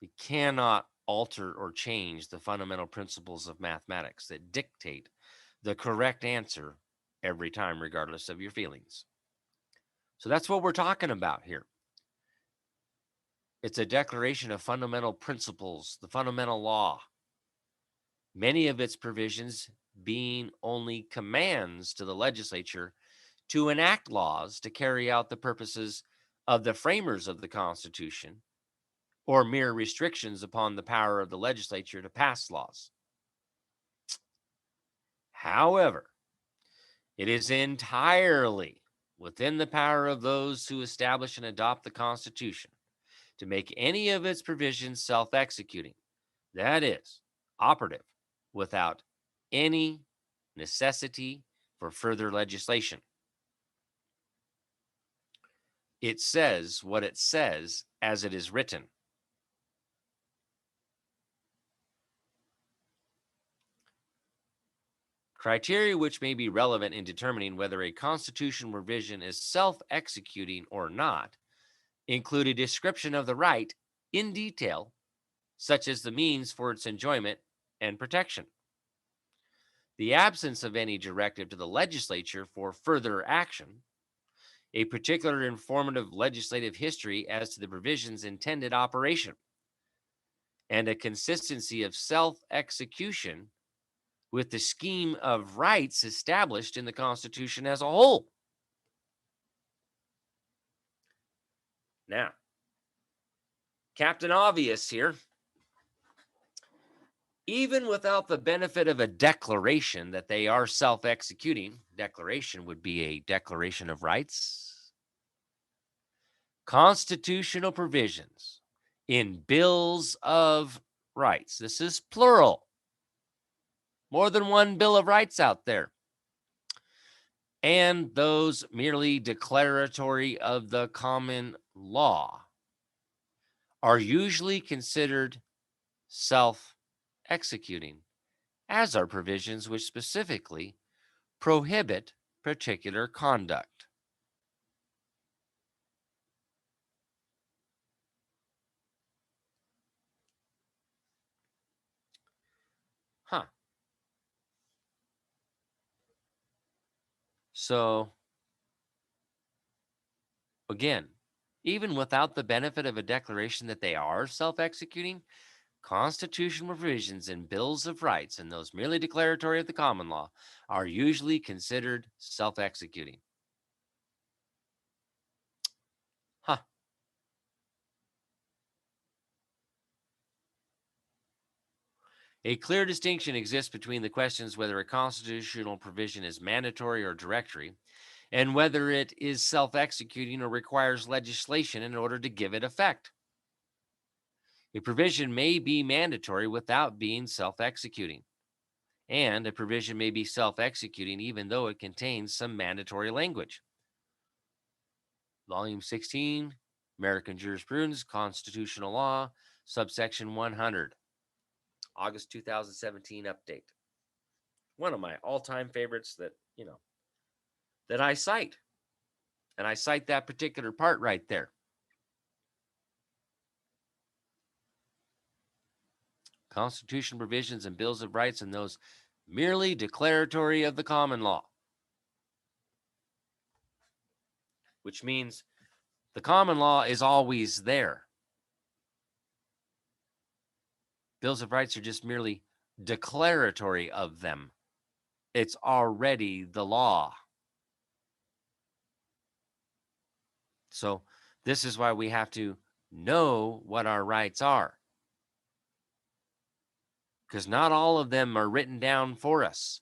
You cannot alter or change the fundamental principles of mathematics that dictate the correct answer every time, regardless of your feelings. So that's what we're talking about here. It's a declaration of fundamental principles, the fundamental law. Many of its provisions being only commands to the legislature to enact laws to carry out the purposes of the framers of the Constitution, or mere restrictions upon the power of the legislature to pass laws. However, it is entirely within the power of those who establish and adopt the Constitution to make any of its provisions self-executing, that is, operative, without any necessity for further legislation. It says what it says as it is written. Criteria which may be relevant in determining whether a constitutional revision is self-executing or not include a description of the right in detail, such as the means for its enjoyment and protection. The absence of any directive to the legislature for further action, a particular informative legislative history as to the provision's intended operation, and a consistency of self-execution with the scheme of rights established in the Constitution as a whole. Now, Captain Obvious here. Even without the benefit of a declaration that they are self-executing, declaration would be a declaration of rights, constitutional provisions in bills of rights. This is plural. More than one Bill of Rights out there. And those merely declaratory of the common law are usually considered self-executing, as are provisions which specifically prohibit particular conduct. So, again, even without the benefit of a declaration that they are self-executing, constitutional provisions in bills of rights and those merely declaratory of the common law are usually considered self-executing. A clear distinction exists between the questions whether a constitutional provision is mandatory or directory, and whether it is self-executing or requires legislation in order to give it effect. A provision may be mandatory without being self-executing, and a provision may be self-executing even though it contains some mandatory language. Volume 16, American Jurisprudence, Constitutional Law, subsection 100, August 2017 update. One of my all-time favorites that I cite. And I cite that particular part right there. Constitution provisions and bills of rights and those merely declaratory of the common law. Which means the common law is always there. Bills of rights are just merely declaratory of them. It's already the law. So this is why we have to know what our rights are. Because not all of them are written down for us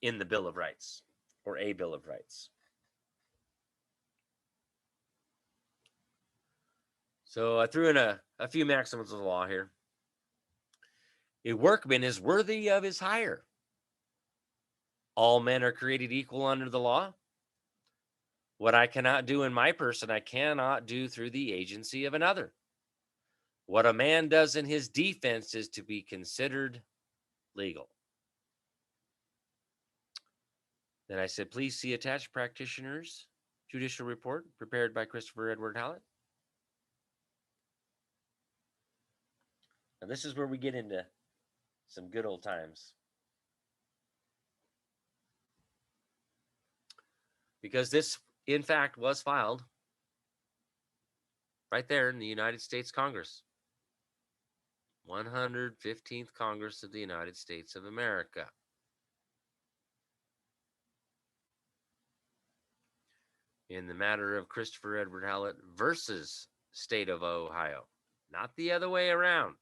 in the Bill of Rights or a Bill of Rights. So I threw in a few maxims of the law here. A workman is worthy of his hire. All men are created equal under the law. What I cannot do in my person, I cannot do through the agency of another. What a man does in his defense is to be considered legal. Then I said, please see attached practitioner's judicial report prepared by Christopher Edward Hallett. And this is where we get into some good old times. Because this, in fact, was filed right there in the United States Congress. 115th Congress of the United States of America. In the matter of Christopher Edward Hallett versus State of Ohio. Not the other way around.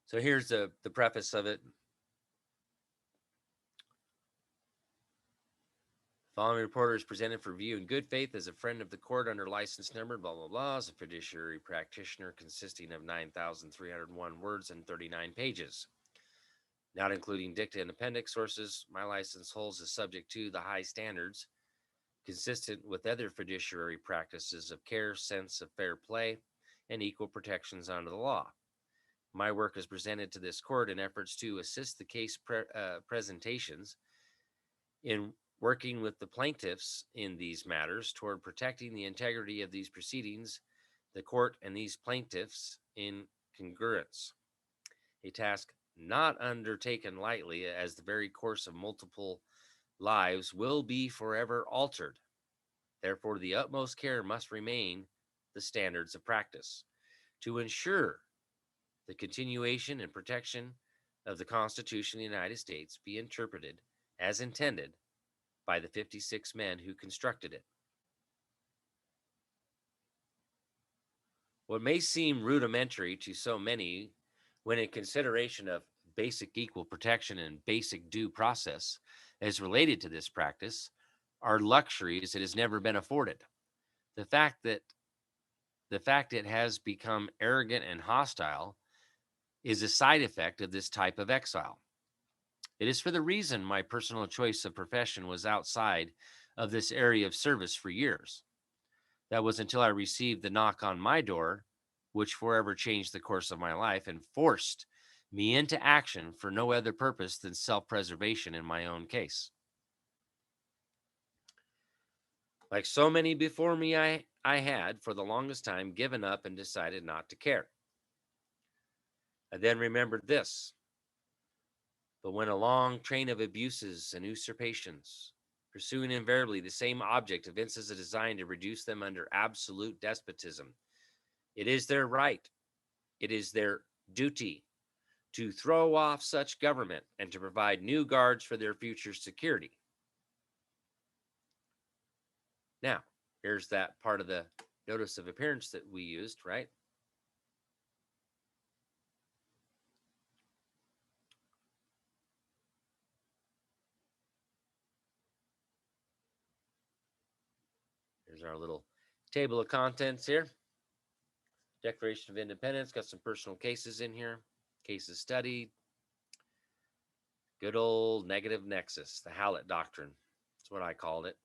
So here's the preface of it. Following reporter is presented for review in good faith as a friend of the court under license number, blah, blah, blah, as a fiduciary practitioner consisting of 9,301 words and 39 pages. Not including dicta and appendix sources, my license holds is subject to the high standards consistent with other fiduciary practices of care, sense of fair play, and equal protections under the law. My work is presented to this court in efforts to assist the case presentations in working with the plaintiffs in these matters toward protecting the integrity of these proceedings, the court and these plaintiffs in congruence. A task not undertaken lightly, as the very course of multiple lives will be forever altered. Therefore, the utmost care must remain the standards of practice to ensure the continuation and protection of the Constitution of the United States be interpreted as intended by the 56 men who constructed it. What may seem rudimentary to so many when in consideration of basic equal protection and basic due process as related to this practice are luxuries it has never been afforded. The fact it has become arrogant and hostile is a side effect of this type of exile. It is for the reason my personal choice of profession was outside of this area of service for years. That was until I received the knock on my door, which forever changed the course of my life and forced me into action for no other purpose than self-preservation in my own case. Like so many before me, I had, for the longest time, given up and decided not to care. I then remembered this. But when a long train of abuses and usurpations, pursuing invariably the same object, evinces a design to reduce them under absolute despotism, it is their right, it is their duty to throw off such government and to provide new guards for their future security. Now, here's that part of the notice of appearance that we used, right? Here's our little table of contents here. Declaration of Independence, got some personal cases in here, cases studied. Good old negative nexus, the Hallett doctrine. That's what I called it.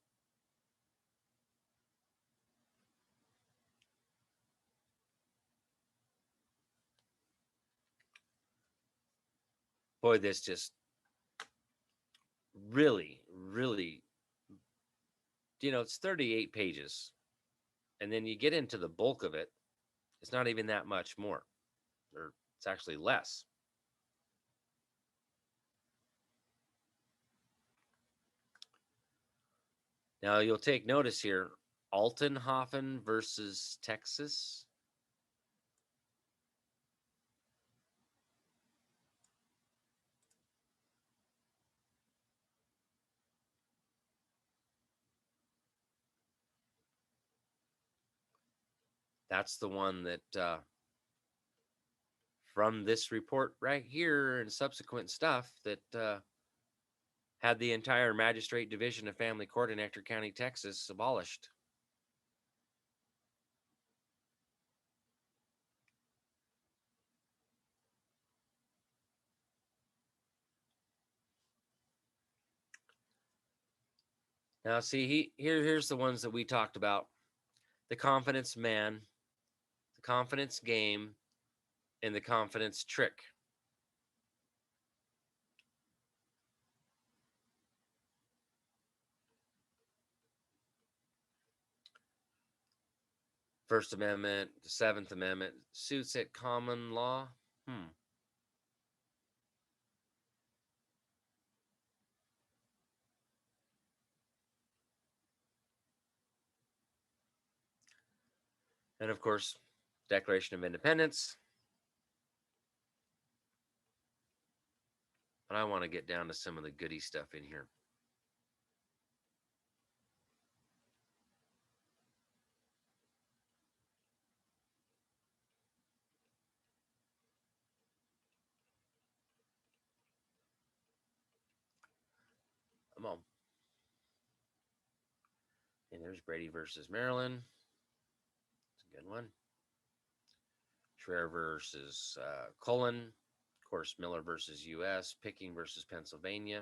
Boy, this just really, it's 38 pages. And then you get into the bulk of it, it's not even that much more, or it's actually less. Now, you'll take notice here, Altenhofen versus Texas. That's the one that, from this report right here and subsequent stuff, that had the entire Magistrate Division of Family Court in Ector County, Texas, abolished. Now, see, here's the ones that we talked about: the confidence man, the confidence game, and the confidence trick. First Amendment, the Seventh Amendment, suits at common law. And of course, Declaration of Independence. But I want to get down to some of the goody stuff in here. Come on. And there's Brady versus Maryland. It's a good one. Schreier versus Cullen. Of course, Miller versus U.S. Picking versus Pennsylvania.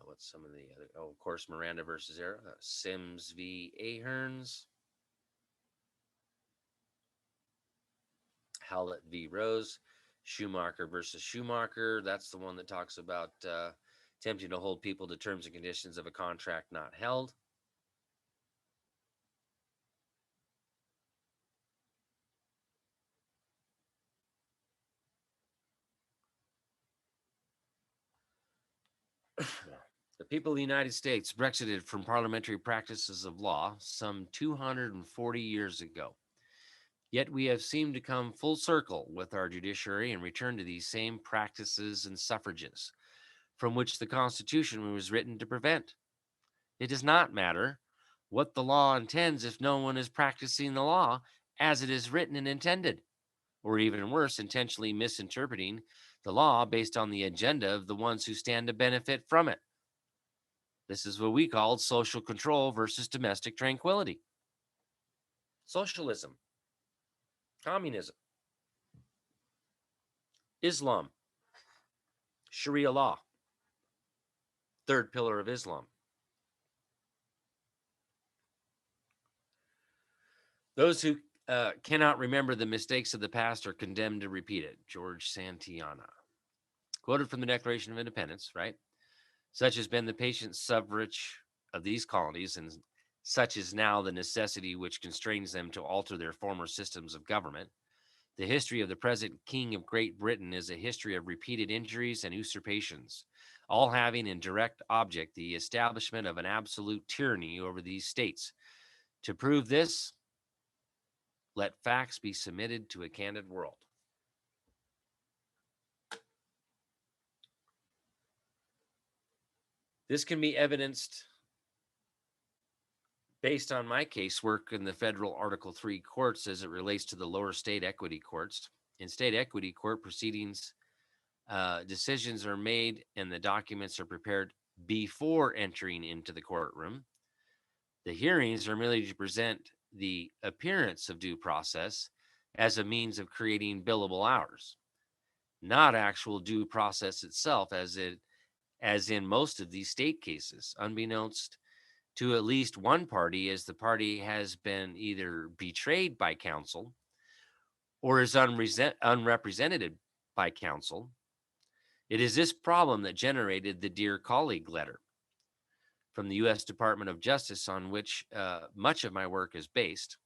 What's some of the other? Oh, of course, Miranda versus Sims v. Aherns. Howlett v. Rose. Schumacher versus Schumacher. That's the one that talks about attempting to hold people to terms and conditions of a contract not held. The people of the United States Brexited from parliamentary practices of law some 240 years ago. Yet we have seemed to come full circle with our judiciary and return to these same practices and suffrages from which the Constitution was written to prevent. It does not matter what the law intends if no one is practicing the law as it is written and intended, or even worse, intentionally misinterpreting the law based on the agenda of the ones who stand to benefit from it. This is what we called social control versus domestic tranquility. Socialism, communism, Islam, Sharia law, third pillar of Islam. Those who cannot remember the mistakes of the past are condemned to repeat it. George Santayana. Quoted from the Declaration of Independence, right? Such has been the patient suffrage of these colonies, and such is now the necessity which constrains them to alter their former systems of government. The history of the present King of Great Britain is a history of repeated injuries and usurpations, all having in direct object the establishment of an absolute tyranny over these states. To prove this, let facts be submitted to a candid world. This can be evidenced based on my casework in the federal Article 3 courts as it relates to the lower state equity courts. In state equity court proceedings, decisions are made and the documents are prepared before entering into the courtroom. The hearings are merely to present the appearance of due process as a means of creating billable hours, not actual due process itself, as in most of these state cases, unbeknownst to at least one party, as the party has been either betrayed by counsel or is unrepresented by counsel. It is this problem that generated the Dear Colleague letter from the U.S. Department of Justice, on which much of my work is based.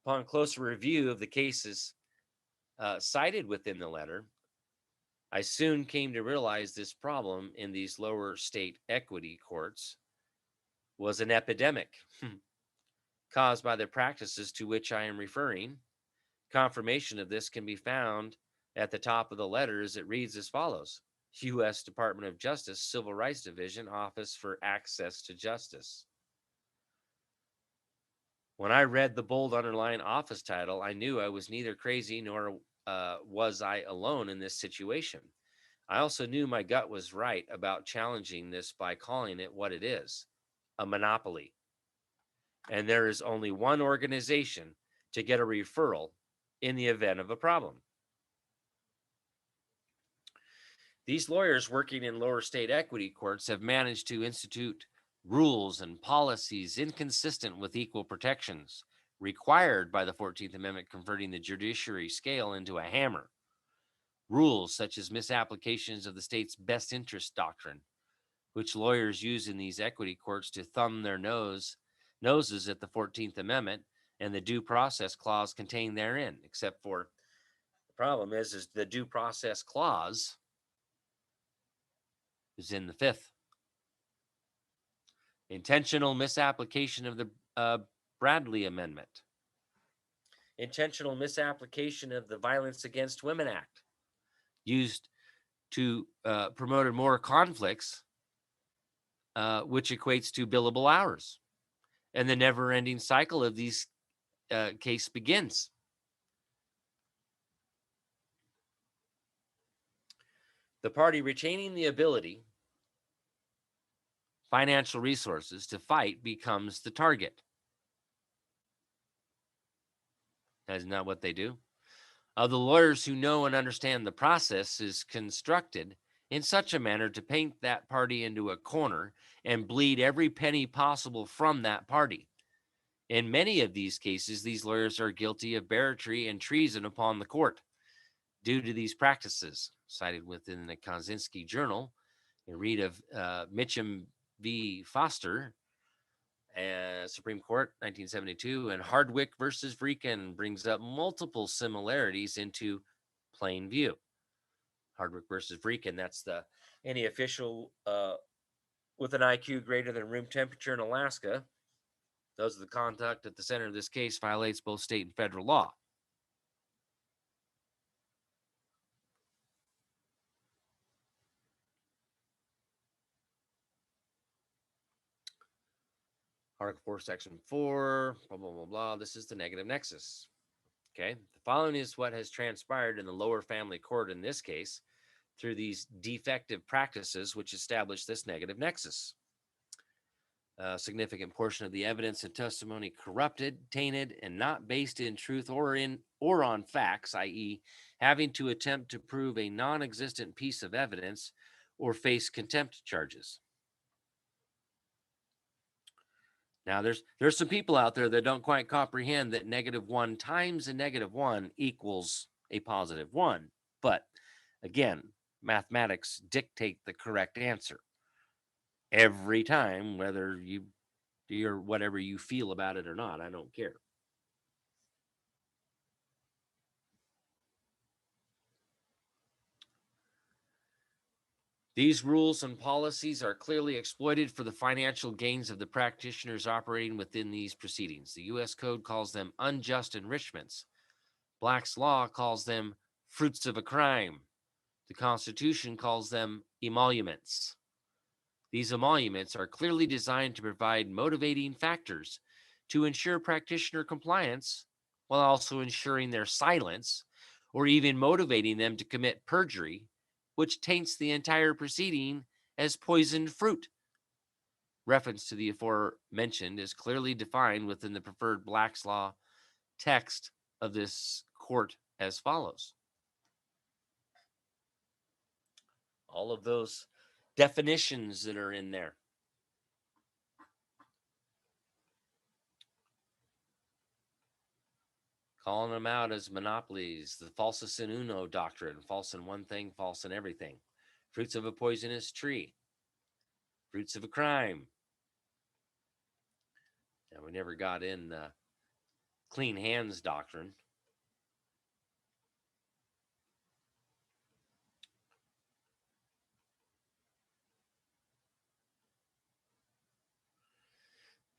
Upon closer review of the cases cited within the letter, I soon came to realize this problem in these lower state equity courts was an epidemic caused by the practices to which I am referring. Confirmation of this can be found at the top of the letter as it reads as follows: U.S. Department of Justice, Civil Rights Division, Office for Access to Justice. When I read the bold underlined office title, I knew I was neither crazy nor was I alone in this situation. I also knew my gut was right about challenging this by calling it what it is: a monopoly. And there is only one organization to get a referral in the event of a problem. These lawyers working in lower state equity courts have managed to institute rules and policies inconsistent with equal protections required by the 14th Amendment, converting the judiciary scale into a hammer. Rules such as misapplications of the state's best interest doctrine, which lawyers use in these equity courts to thumb their noses at the 14th Amendment and the due process clause contained therein, except for the problem is the due process clause is in the fifth. Intentional misapplication of the Bradley Amendment. Intentional misapplication of the Violence Against Women Act, used to promote more conflicts, which equates to billable hours. And the never-ending cycle of these case begins. The party retaining the ability, financial resources to fight becomes the target. That's not what they do. The lawyers who know and understand the process is constructed in such a manner to paint that party into a corner and bleed every penny possible from that party. In many of these cases, these lawyers are guilty of barratry and treason upon the court. Due to these practices, cited within the Kaczynski Journal, You read of Mitchum v. Foster, Supreme Court, 1972, and Hardwick versus Vreekan brings up multiple similarities into plain view. Hardwick versus Vreekan, that's the any official with an IQ greater than room temperature in Alaska. Those are the conduct at the center of this case violates both state and federal law. Article 4, Section 4, blah, blah, blah, blah. This is the negative nexus. Okay. The following is what has transpired in the lower family court in this case through these defective practices which establish this negative nexus. A significant portion of the evidence and testimony corrupted, tainted, and not based in truth or on facts, i.e., having to attempt to prove a non-existent piece of evidence or face contempt charges. Now, there's some people out there that don't quite comprehend that -1 times a -1 equals a +1. But again, mathematics dictate the correct answer every time, whether you're whatever you feel about it or not. I don't care. These rules and policies are clearly exploited for the financial gains of the practitioners operating within these proceedings. The U.S. Code calls them unjust enrichments. Black's Law calls them fruits of a crime. The Constitution calls them emoluments. These emoluments are clearly designed to provide motivating factors to ensure practitioner compliance while also ensuring their silence or even motivating them to commit perjury, which taints the entire proceeding as poisoned fruit. Reference to the aforementioned is clearly defined within the preferred Black's Law text of this court as follows. All of those definitions that are in there. Calling them out as monopolies, the falsus in uno doctrine, false in one thing, false in everything. Fruits of a poisonous tree, fruits of a crime. And we never got in the clean hands doctrine.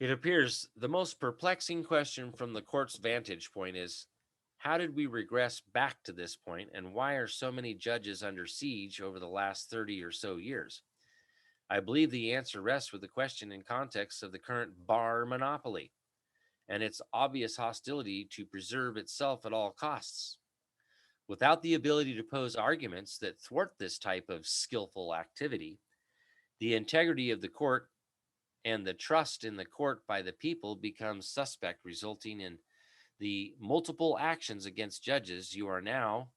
It appears the most perplexing question from the court's vantage point is, how did we regress back to this point, and why are so many judges under siege over the last 30 or so years? I believe the answer rests with the question in context of the current bar monopoly and its obvious hostility to preserve itself at all costs. Without the ability to pose arguments that thwart this type of skillful activity, the integrity of the court and the trust in the court by the people becomes suspect, resulting in the multiple actions against judges you are now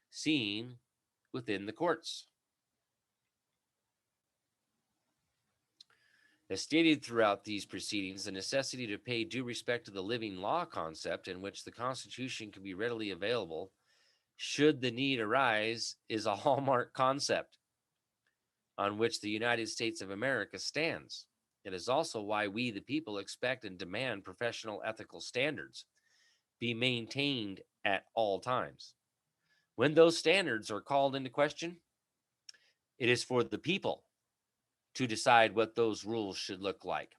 seeing within the courts. As stated throughout these proceedings, the necessity to pay due respect to the living law concept, in which the Constitution can be readily available should the need arise, is a hallmark concept on which the United States of America stands. It is also why we, the people, expect and demand professional ethical standards be maintained at all times. When those standards are called into question, it is for the people to decide what those rules should look like.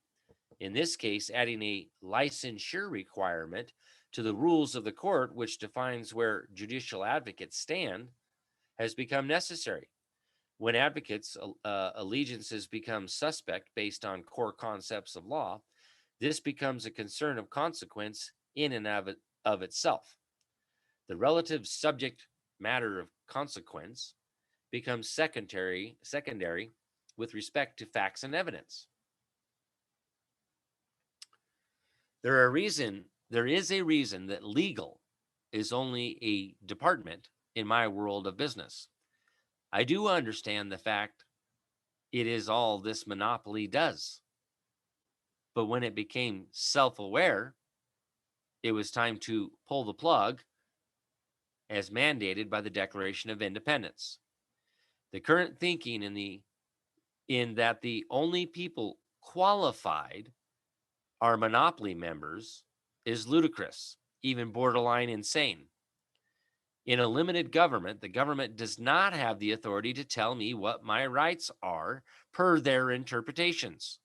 In this case, adding a licensure requirement to the rules of the court, which defines where judicial advocates stand, has become necessary. When advocates' allegiances become suspect based on core concepts of law, this becomes a concern of consequence in and of itself. The relative subject matter of consequence becomes secondary with respect to facts and evidence. There is a reason that legal is only a department in my world of business. I do understand the fact it is all this monopoly does. But when it became self-aware, it was time to pull the plug as mandated by the Declaration of Independence. The current thinking in the in that the only people qualified are monopoly members is ludicrous, even borderline insane. In a limited government, the government does not have the authority to tell me what my rights are per their interpretations.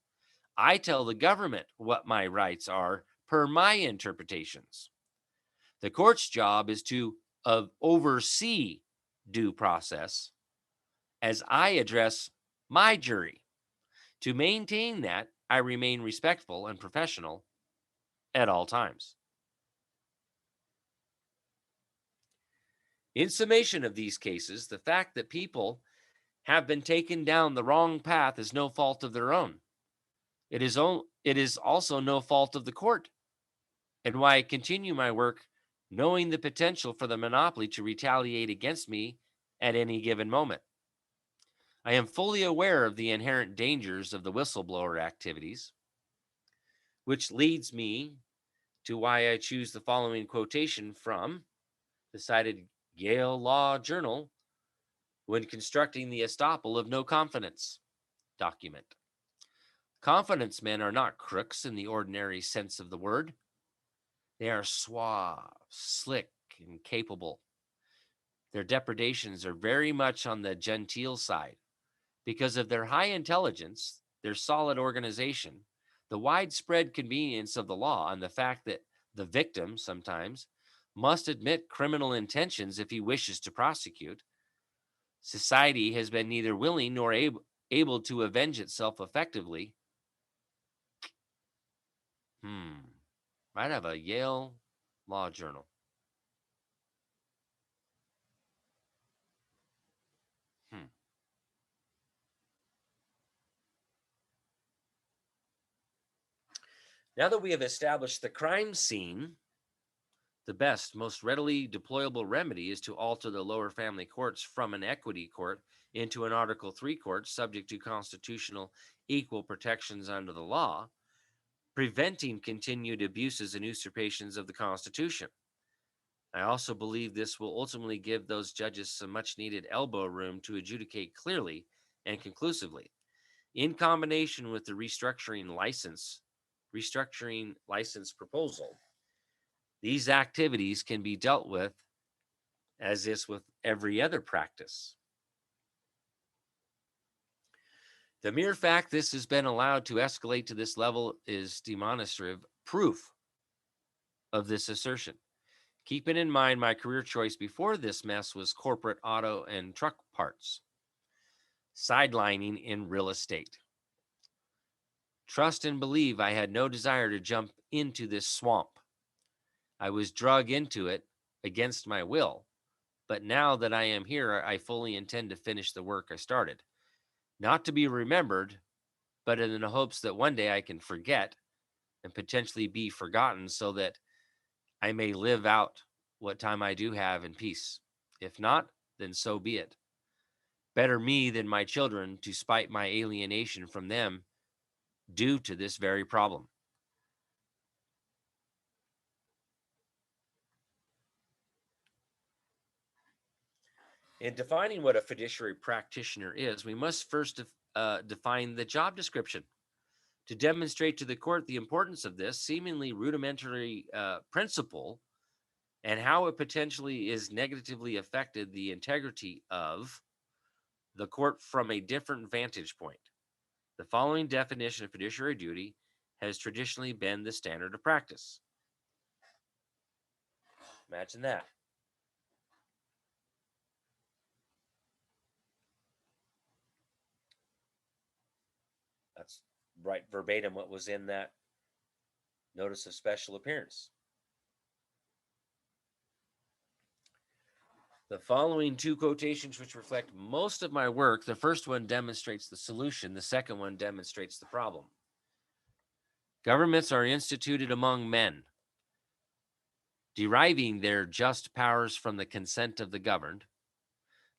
I tell the government what my rights are per my interpretations. The court's job is to oversee due process as I address my jury. To maintain that, I remain respectful and professional at all times. In summation of these cases, the fact that people have been taken down the wrong path is no fault of their own. It is also no fault of the court, and why I continue my work knowing the potential for the monopoly to retaliate against me at any given moment. I am fully aware of the inherent dangers of the whistleblower activities, which leads me to why I choose the following quotation from the cited Yale Law Journal when constructing the estoppel of no confidence document. Confidence men are not crooks in the ordinary sense of the word. They are suave, slick, and capable. Their depredations are very much on the genteel side. Because of their high intelligence, their solid organization, the widespread convenience of the law, and the fact that the victim sometimes must admit criminal intentions if he wishes to prosecute, society has been neither willing nor able to avenge itself effectively. Might have a Yale Law Journal. Now that we have established the crime scene, the best, most readily deployable remedy is to alter the lower family courts from an equity court into an Article 3 court subject to constitutional equal protections under the law, preventing continued abuses and usurpations of the Constitution. I also believe this will ultimately give those judges some much needed elbow room to adjudicate clearly and conclusively. In combination with the restructuring license proposal, these activities can be dealt with as is with every other practice. The mere fact this has been allowed to escalate to this level is demonstrative proof of this assertion. Keeping in mind my career choice before this mess was corporate auto and truck parts, sidelining in real estate. Trust and believe I had no desire to jump into this swamp. I was drug into it against my will, but now that I am here, I fully intend to finish the work I started. Not to be remembered, but in the hopes that one day I can forget and potentially be forgotten so that I may live out what time I do have in peace. If not, then so be it. Better me than my children to spite my alienation from them due to this very problem. In defining what a fiduciary practitioner is, we must first define the job description. To demonstrate to the court the importance of this seemingly rudimentary principle and how it potentially is negatively affected the integrity of the court from a different vantage point. The following definition of fiduciary duty has traditionally been the standard of practice. Imagine that. That's right verbatim what was in that notice of special appearance. The following two quotations, which reflect most of my work, the first one demonstrates the solution, the second one demonstrates the problem. Governments are instituted among men, deriving their just powers from the consent of the governed,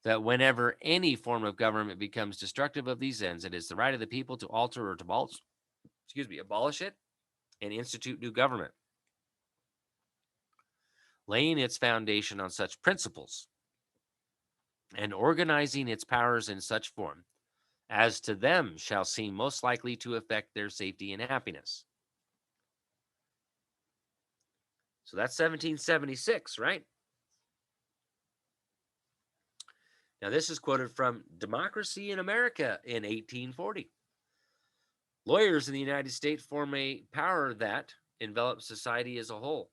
that whenever any form of government becomes destructive of these ends, it is the right of the people to alter or to abolish it and institute new government, laying its foundation on such principles and organizing its powers in such form as to them shall seem most likely to affect their safety and happiness. So that's 1776, right? Now, this is quoted from Democracy in America in 1840. Lawyers in the United States form a power that envelops society as a whole,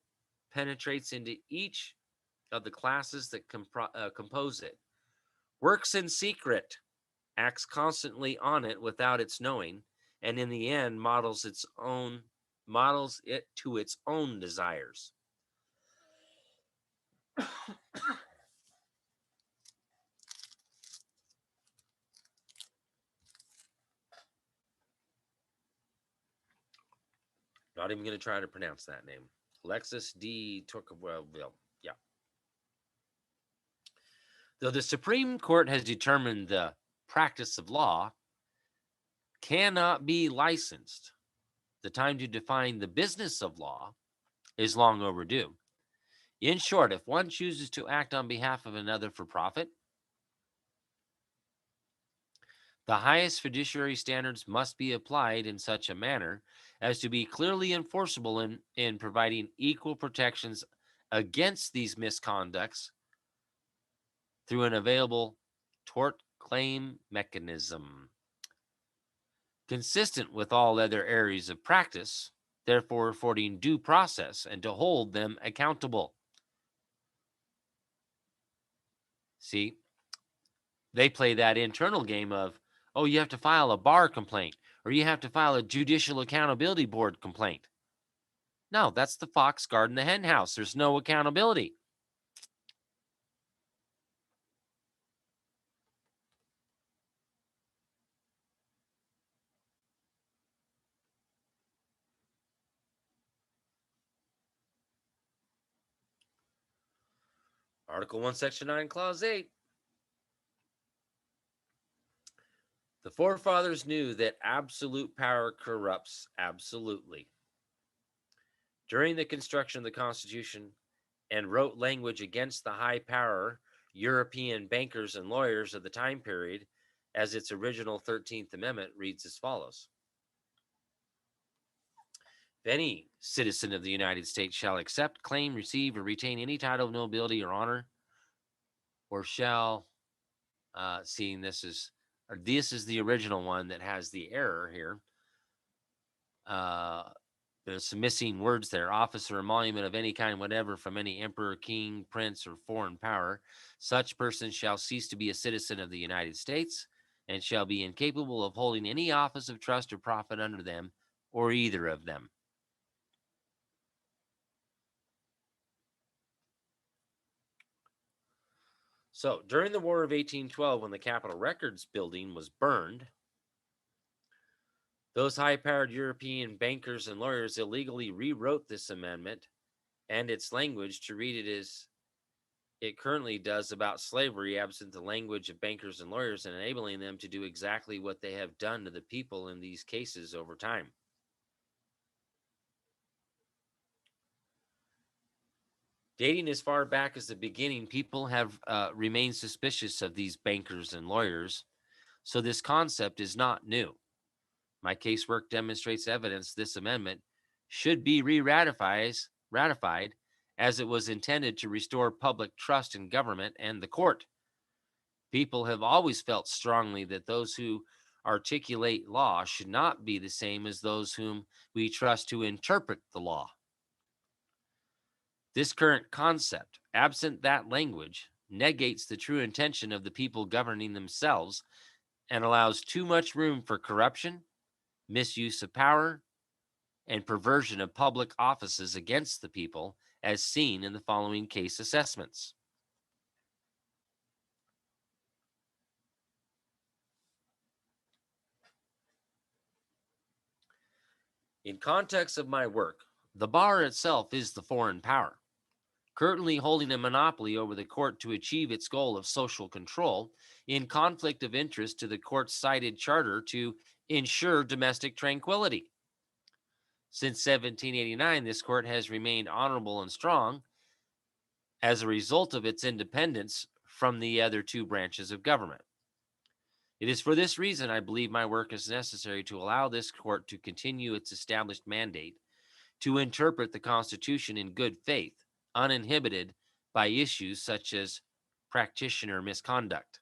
penetrates into each of the classes that compose it, works in secret, acts constantly on it without its knowing, and in the end models it to its own desires. Not even going to try to pronounce that name. Alexis de Tocqueville. Yeah. Though the Supreme Court has determined the practice of law cannot be licensed, the time to define the business of law is long overdue. In short, if one chooses to act on behalf of another for profit, the highest fiduciary standards must be applied in such a manner as to be clearly enforceable in providing equal protections against these misconducts through an available tort claim mechanism, consistent with all other areas of practice, therefore affording due process and to hold them accountable. See, they play that internal game of, oh, you have to file a bar complaint or you have to file a judicial accountability board complaint. No, that's the fox guarding the hen house. There's no accountability. Article 1, Section 9, Clause 8. The forefathers knew that absolute power corrupts absolutely. During the construction of the Constitution, and wrote language against the high power European bankers and lawyers of the time period, as its original 13th Amendment reads as follows. If any citizen of the United States shall accept, claim, receive, or retain any title of nobility or honor, or shall, seeing this is the original one that has the error here. There's some missing words there. Office or emolument of any kind, whatever, from any emperor, king, prince, or foreign power. Such person shall cease to be a citizen of the United States and shall be incapable of holding any office of trust or profit under them or either of them. So during the War of 1812, when the Capitol Records building was burned, those high-powered European bankers and lawyers illegally rewrote this amendment and its language to read it as it currently does about slavery, absent the language of bankers and lawyers, and enabling them to do exactly what they have done to the people in these cases over time. Dating as far back as the beginning, people have remained suspicious of these bankers and lawyers, so this concept is not new. My casework demonstrates evidence this amendment should be ratified as it was intended to restore public trust in government and the court. People have always felt strongly that those who articulate law should not be the same as those whom we trust to interpret the law. This current concept, absent that language, negates the true intention of the people governing themselves and allows too much room for corruption, misuse of power, and perversion of public offices against the people, as seen in the following case assessments. In context of my work, the bar itself is the foreign power, currently holding a monopoly over the court to achieve its goal of social control, in conflict of interest to the court's cited charter to ensure domestic tranquility. Since 1789, this court has remained honorable and strong as a result of its independence from the other two branches of government. It is for this reason I believe my work is necessary to allow this court to continue its established mandate to interpret the Constitution in good faith, uninhibited by issues such as practitioner misconduct.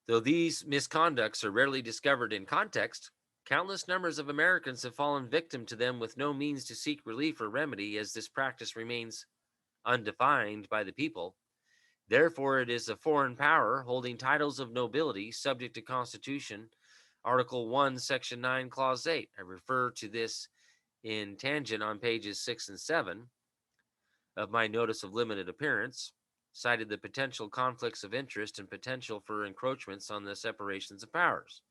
Though these misconducts are rarely discovered in context, countless numbers of Americans have fallen victim to them with no means to seek relief or remedy, as this practice remains undefined by the people. Therefore, it is a foreign power holding titles of nobility subject to Constitution, Article 1, Section 9, Clause 8. I refer to this in tangent on pages 6 and 7 of my notice of limited appearance, cited the potential conflicts of interest and potential for encroachments on the separations of powers.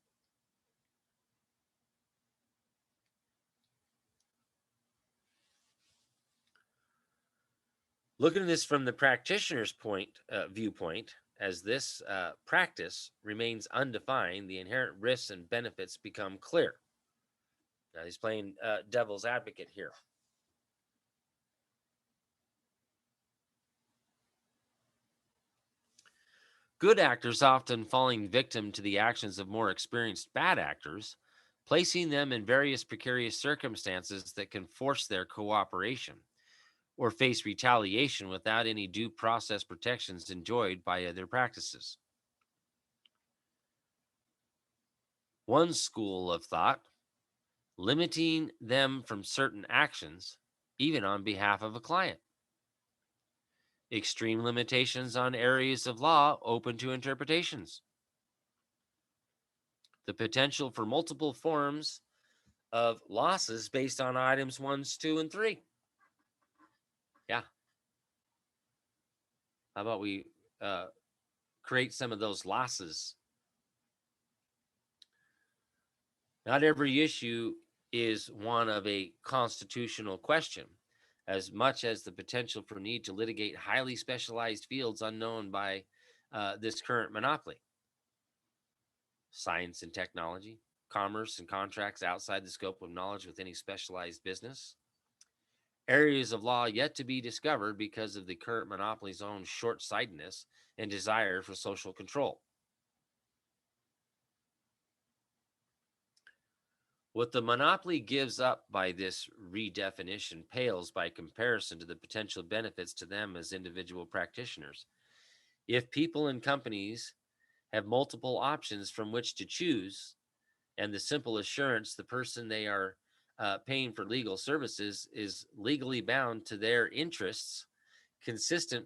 Looking at this from the practitioner's viewpoint, as this practice remains undefined, the inherent risks and benefits become clear. Now he's playing devil's advocate here. Good actors often falling victim to the actions of more experienced bad actors, placing them in various precarious circumstances that can force their cooperation or face retaliation without any due process protections enjoyed by other practices. One school of thought, limiting them from certain actions, even on behalf of a client. Extreme limitations on areas of law open to interpretations. The potential for multiple forms of losses based on items 1, 2, and 3. Yeah. How about we create some of those losses? Not every issue is one of a constitutional question, as much as the potential for need to litigate highly specialized fields unknown by this current monopoly. Science and technology, commerce and contracts outside the scope of knowledge with any specialized business. Areas of law yet to be discovered because of the current monopoly's own short-sightedness and desire for social control. What the monopoly gives up by this redefinition pales by comparison to the potential benefits to them as individual practitioners. If people and companies have multiple options from which to choose, and the simple assurance the person they are paying for legal services is legally bound to their interests, consistent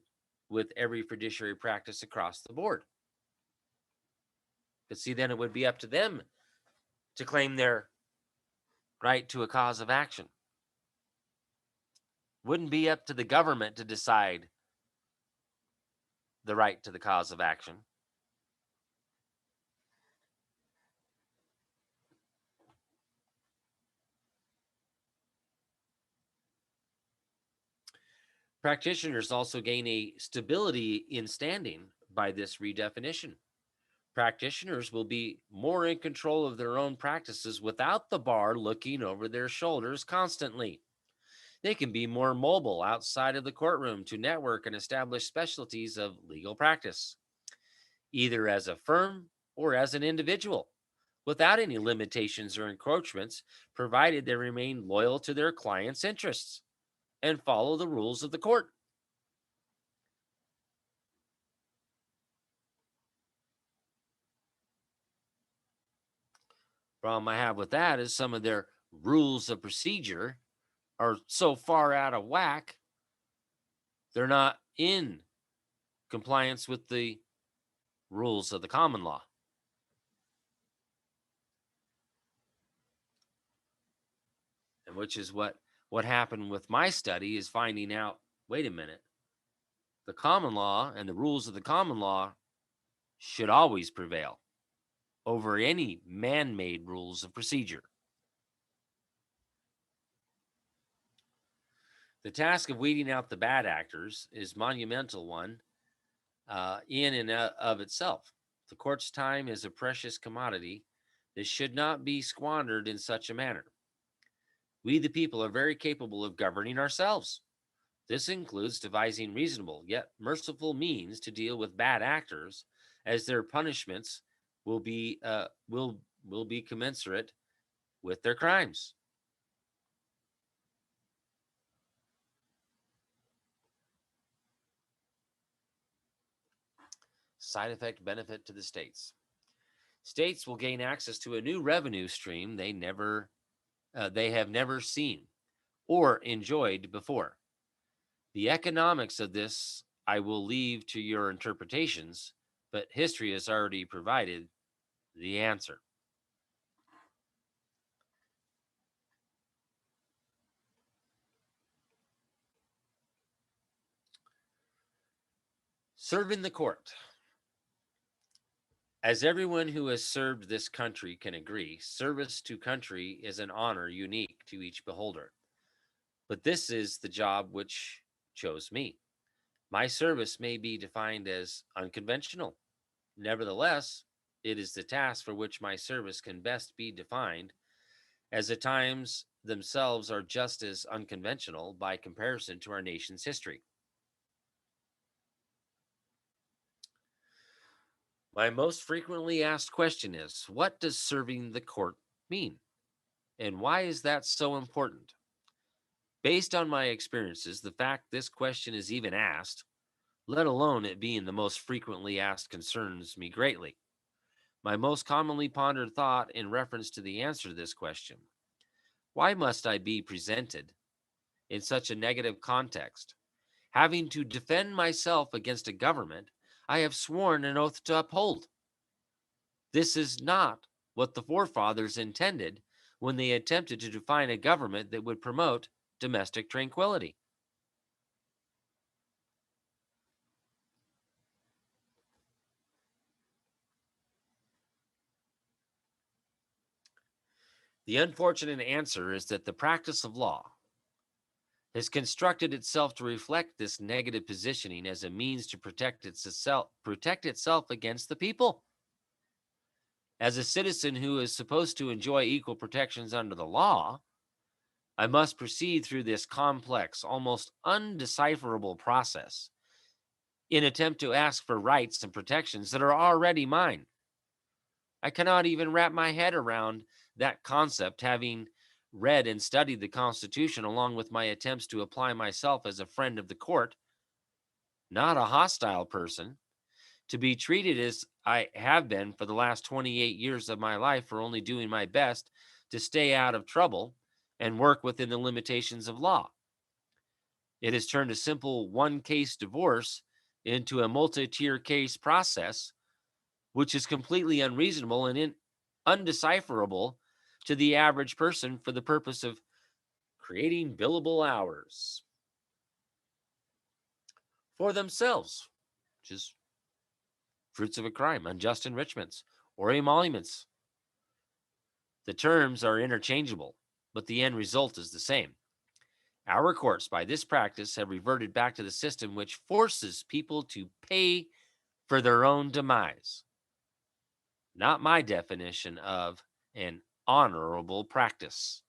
with every fiduciary practice across the board. But see, then it would be up to them to claim their right to a cause of action. Wouldn't be up to the government to decide the right to the cause of action. Practitioners also gain a stability in standing by this redefinition. Practitioners will be more in control of their own practices without the bar looking over their shoulders constantly. They can be more mobile outside of the courtroom to network and establish specialties of legal practice, either as a firm or as an individual, without any limitations or encroachments, provided they remain loyal to their clients' interests and follow the rules of the court. Problem I have with that is some of their rules of procedure are so far out of whack, they're not in compliance with the rules of the common law. And which is what happened with my study, is finding out, wait a minute, the common law and the rules of the common law should always prevail over any man-made rules of procedure. The task of weeding out the bad actors is monumental one in and of itself. The court's time is a precious commodity that should not be squandered in such a manner. We, the people, are very capable of governing ourselves. This includes devising reasonable yet merciful means to deal with bad actors, as their punishments will be will be commensurate with their crimes. Side effect benefit to the states. States will gain access to a new revenue stream they have never seen or enjoyed before. The economics of this I will leave to your interpretations, but history has already provided the answer. Serving the court. As everyone who has served this country can agree, service to country is an honor unique to each beholder. But this is the job which chose me. My service may be defined as unconventional. Nevertheless, it is the task for which my service can best be defined, as the times themselves are just as unconventional by comparison to our nation's history. My most frequently asked question is, what does serving the court mean? And why is that so important? Based on my experiences, the fact this question is even asked, let alone it being the most frequently asked, concerns me greatly. My most commonly pondered thought in reference to the answer to this question: why must I be presented in such a negative context, having to defend myself against a government I have sworn an oath to uphold? This is not what the forefathers intended when they attempted to define a government that would promote domestic tranquility. The unfortunate answer is that the practice of law has constructed itself to reflect this negative positioning as a means to protect itself against the people. As a citizen who is supposed to enjoy equal protections under the law, I must proceed through this complex, almost undecipherable process in attempt to ask for rights and protections that are already mine. I cannot even wrap my head around that concept, having read and studied the Constitution along with my attempts to apply myself as a friend of the court, not a hostile person, to be treated as I have been for the last 28 years of my life for only doing my best to stay out of trouble and work within the limitations of law. It has turned a simple one case divorce into a multi tier case process, which is completely unreasonable and undecipherable to the average person for the purpose of creating billable hours for themselves, which is fruits of a crime, unjust enrichments, or emoluments. The terms are interchangeable, but the end result is the same. Our courts, by this practice, have reverted back to the system which forces people to pay for their own demise. Not my definition of an honorable practice.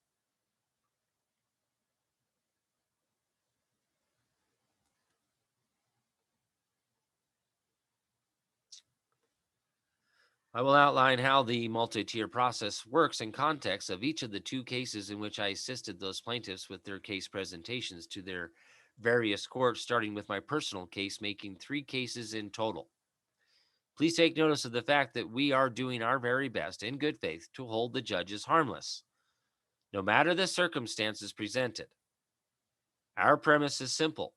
I will outline how the multi-tier process works in context of each of the two cases in which I assisted those plaintiffs with their case presentations to their various courts, starting with my personal case, making 3 cases in total. Please take notice of the fact that we are doing our very best in good faith to hold the judges harmless, no matter the circumstances presented. Our premise is simple.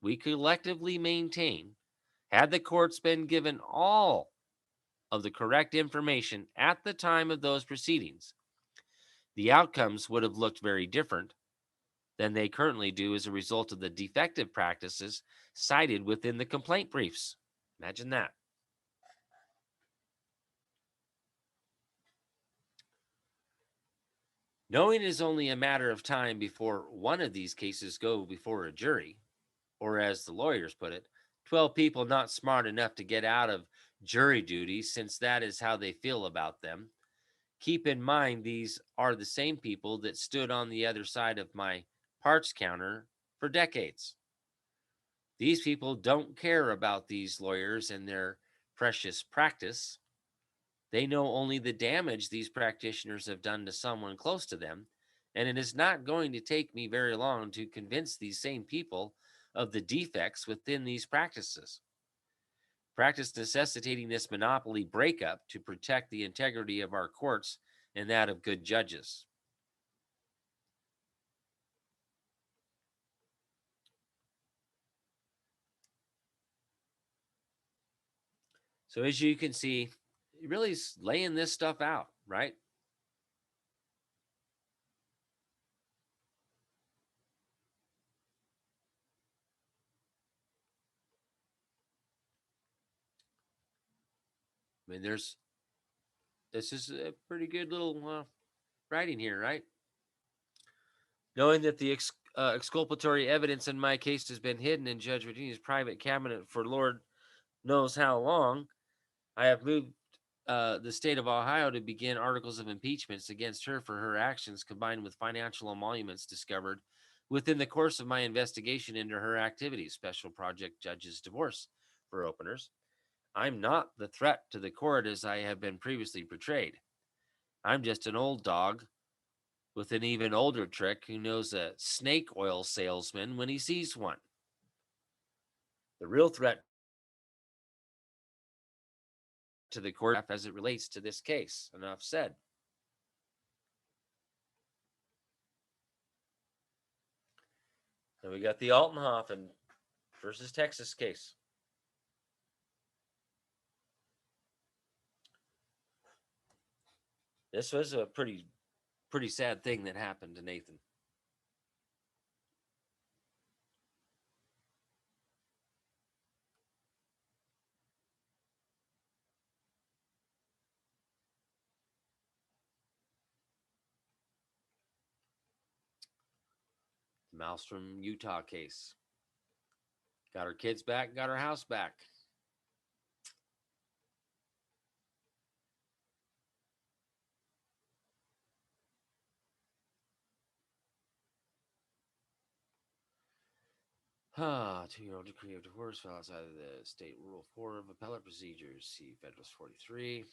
We collectively maintain, had the courts been given all of the correct information at the time of those proceedings, the outcomes would have looked very different than they currently do as a result of the defective practices cited within the complaint briefs. Imagine that. Knowing it is only a matter of time before one of these cases go before a jury, or as the lawyers put it, 12 people not smart enough to get out of jury duty, since that is how they feel about them. Keep in mind, these are the same people that stood on the other side of my parts counter for decades. These people don't care about these lawyers and their precious practice. They know only the damage these practitioners have done to someone close to them, and it is not going to take me very long to convince these same people of the defects within these practices. Practice necessitating this monopoly breakup to protect the integrity of our courts and that of good judges. So, as you can see, really laying this stuff out, right? I mean, this is a pretty good little writing here, right? Knowing that the exculpatory evidence in my case has been hidden in Judge Virginia's private cabinet for Lord knows how long, I have moved the state of Ohio to begin articles of impeachments against her for her actions combined with financial emoluments discovered within the course of my investigation into her activities. Special Project Judge's divorce for openers. I'm not the threat to the court as I have been previously portrayed. I'm just an old dog with an even older trick who knows a snake oil salesman when he sees one. The real threat to the court as it relates to this case. Enough said. And we got the Altenhofen versus Texas case. This was a pretty sad thing that happened to Nathan. The Malmstrom, Utah case. Got her kids back, got her house back. Two-year-old decree of divorce fell outside of the state rule 4 of appellate procedures. See Federalist 43.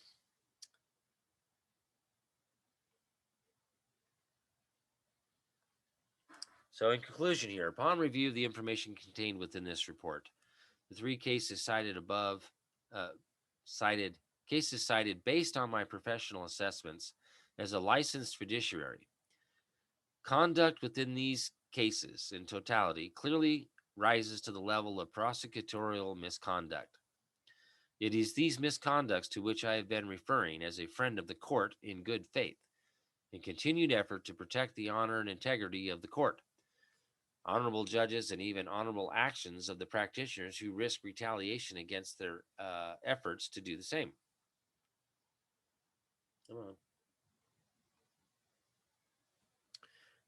So, in conclusion, here, upon review of the information contained within this report, the three cases cited above, cited cases cited based on my professional assessments as a licensed fiduciary. Conduct within these cases in totality clearly rises to the level of prosecutorial misconduct. It is these misconducts to which I have been referring as a friend of the court in good faith, in continued effort to protect the honor and integrity of the court, honorable judges, and even honorable actions of the practitioners who risk retaliation against their efforts to do the same. Come on.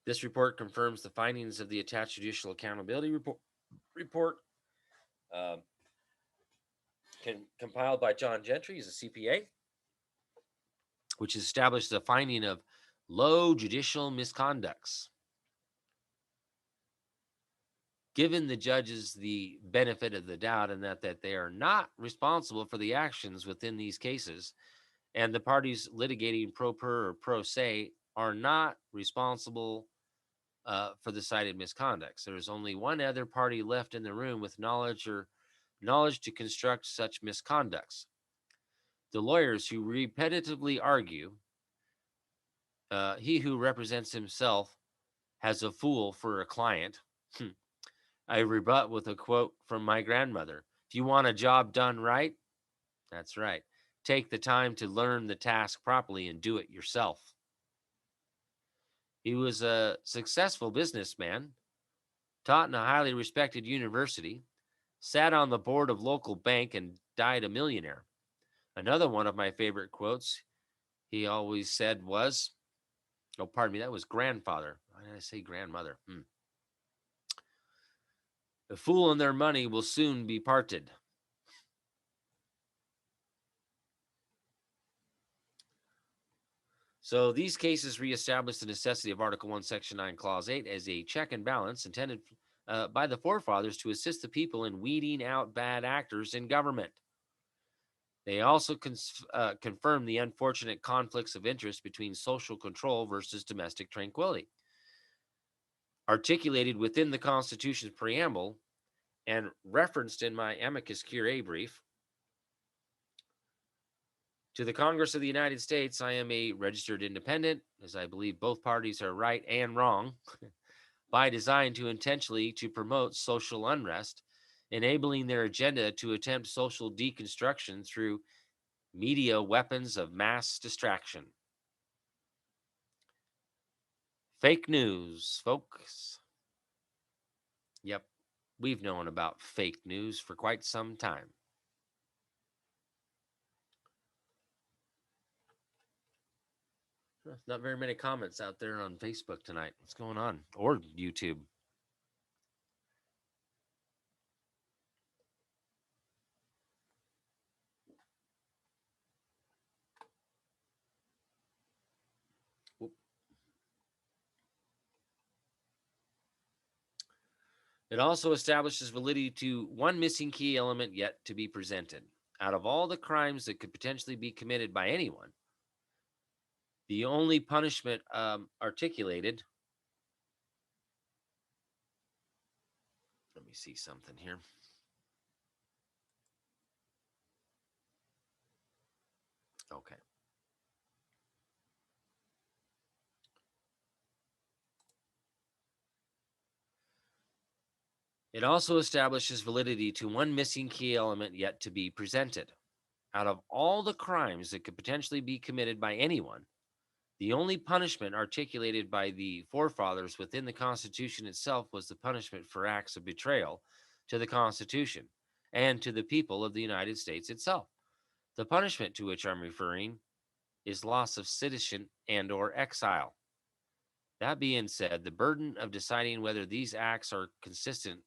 This report confirms the findings of the attached judicial accountability report um, compiled by John Gentry, he's a CPA, which established the finding of low judicial misconducts. Given the judges the benefit of the doubt and that they are not responsible for the actions within these cases, and the parties litigating pro per or pro se are not responsible for the cited misconducts. There is only one other party left in the room with knowledge to construct such misconducts. The lawyers who repetitively argue, he who represents himself has a fool for a client. I rebut with a quote from my grandmother. If you want a job done right, that's right. Take the time to learn the task properly and do it yourself. He was a successful businessman, taught in a highly respected university, sat on the board of local bank, and died a millionaire. Another one of my favorite quotes he always said was, oh, pardon me, that was grandfather. Why did I say grandmother? The fool and their money will soon be parted. So these cases reestablish the necessity of Article 1, Section 9, Clause 8 as a check and balance intended by the forefathers to assist the people in weeding out bad actors in government. They also confirm the unfortunate conflicts of interest between social control versus domestic tranquility, articulated within the Constitution's preamble and referenced in my amicus curiae brief. To the Congress of the United States, I am a registered independent, as I believe both parties are right and wrong, by design to intentionally to promote social unrest, enabling their agenda to attempt social deconstruction through media weapons of mass distraction. Fake news, folks. Yep, we've known about fake news for quite some time. Not very many comments out there on Facebook tonight. What's going on? Or YouTube. It also establishes validity to one missing key element yet to be presented. Out of all the crimes that could potentially be committed by anyone, the only punishment articulated. Let me see something here. Okay. It also establishes validity to one missing key element yet to be presented. Out of all the crimes that could potentially be committed by anyone, the only punishment articulated by the forefathers within the Constitution itself was the punishment for acts of betrayal to the Constitution and to the people of the United States itself. The punishment to which I'm referring is loss of citizenship and or exile. That being said, the burden of deciding whether these acts are consistent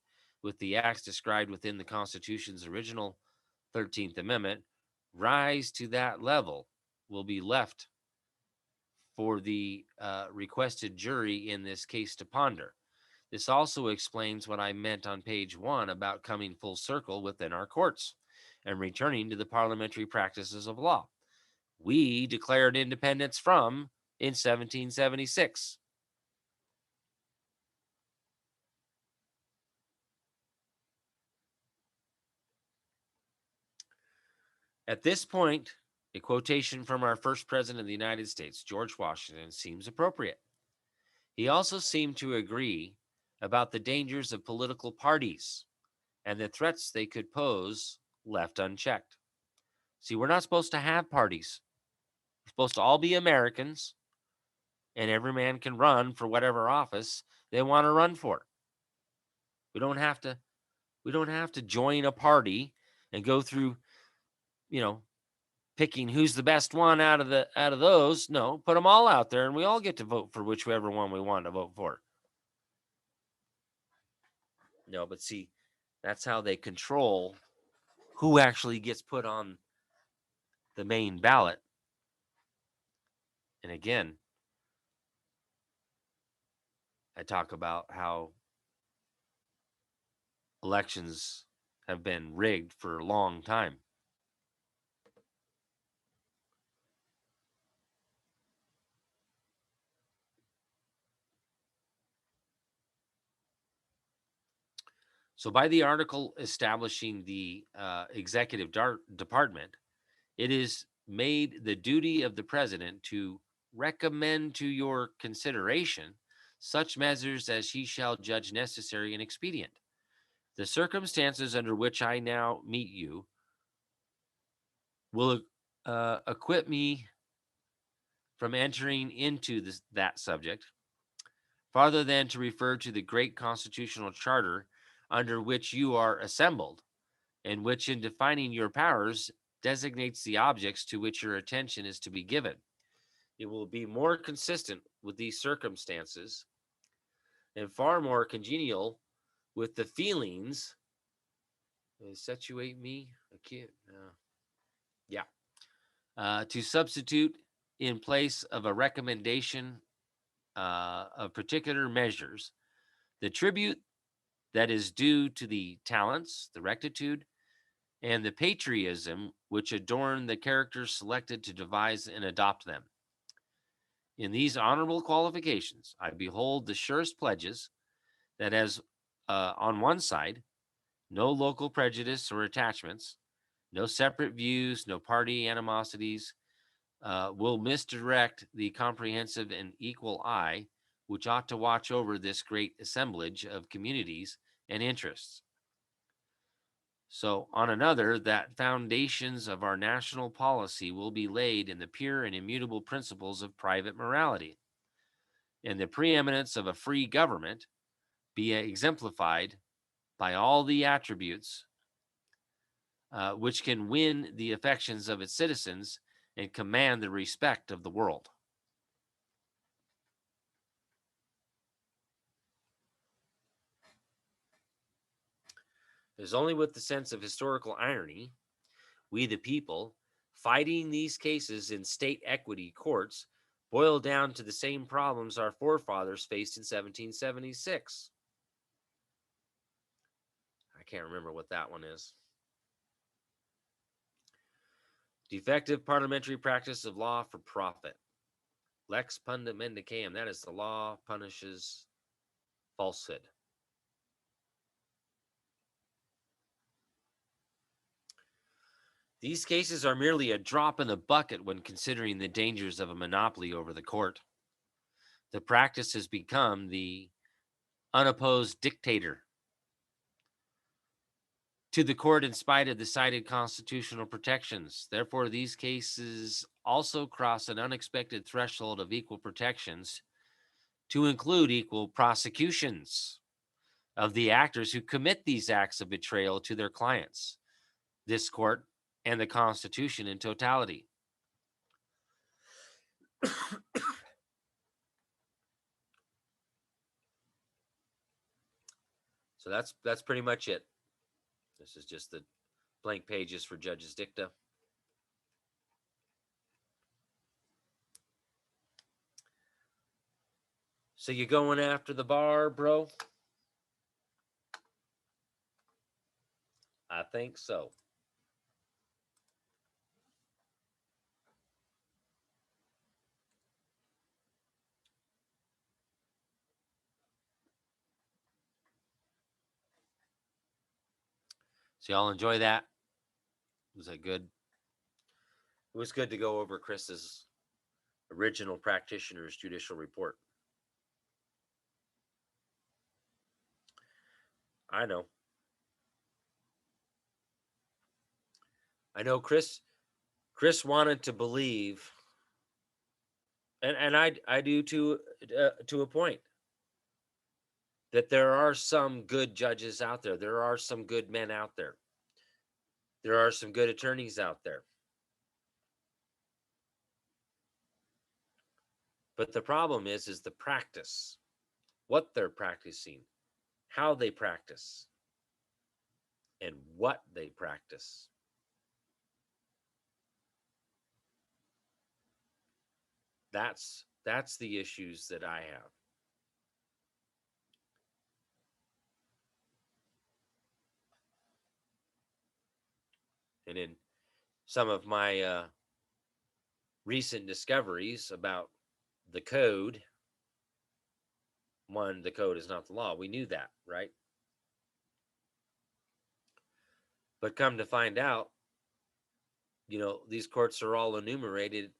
with the acts described within the Constitution's original 13th Amendment rise to that level will be left for the requested jury in this case to ponder. This also explains what I meant on page 1 about coming full circle within our courts and returning to the parliamentary practices of law. We declared independence from in 1776. At this point, a quotation from our first president of the United States, George Washington, seems appropriate. He also seemed to agree about the dangers of political parties and the threats they could pose left unchecked. See, we're not supposed to have parties. We're supposed to all be Americans, and every man can run for whatever office they want to run for. We don't have to join a party and go through, picking who's the best one out of those. No, put them all out there and we all get to vote for whichever one we want to vote for. No, but see, that's how they control who actually gets put on the main ballot. And again, I talk about how elections have been rigged for a long time. So, by the article establishing the executive department, it is made the duty of the president to recommend to your consideration such measures as he shall judge necessary and expedient. The circumstances under which I now meet you will acquit me from entering into that subject, farther than to refer to the great constitutional charter under which you are assembled, and which, in defining your powers, designates the objects to which your attention is to be given. It will be more consistent with these circumstances and far more congenial with the feelings. Situate me? I can't. To substitute in place of a recommendation of particular measures the tribute that is due to the talents, the rectitude, and the patriotism which adorn the characters selected to devise and adopt them. In these honorable qualifications, I behold the surest pledges that as on one side, no local prejudice or attachments, no separate views, no party animosities will misdirect the comprehensive and equal eye which ought to watch over this great assemblage of communities and interests. So, on another, that foundations of our national policy will be laid in the pure and immutable principles of private morality, and the preeminence of a free government be exemplified by all the attributes which can win the affections of its citizens and command the respect of the world. It is only with the sense of historical irony, we the people, fighting these cases in state equity courts, boil down to the same problems our forefathers faced in 1776. I can't remember what that one is. Defective parliamentary practice of law for profit. Lex punda mendicam. That is, the law punishes falsehood. These cases are merely a drop in the bucket when considering the dangers of a monopoly over the court. The practice has become the unopposed dictator to the court in spite of the cited constitutional protections. Therefore, these cases also cross an unexpected threshold of equal protections to include equal prosecutions of the actors who commit these acts of betrayal to their clients, this court, and the Constitution in totality. So that's pretty much it. This is just the blank pages for Judge's dicta. So you going after the bar, bro? I think so. So y'all enjoy that? Was that good? It was good to go over Chris's original practitioner's judicial report. I know. I know Chris wanted to believe, and I do to a point, that there are some good judges out there. There are some good men out there. There are some good attorneys out there. But the problem is the practice, what they're practicing, how they practice, and what they practice. That's the issues that I have. And in some of my recent discoveries about the code, one, the code is not the law. We knew that, right? But come to find out, these courts are all enumerated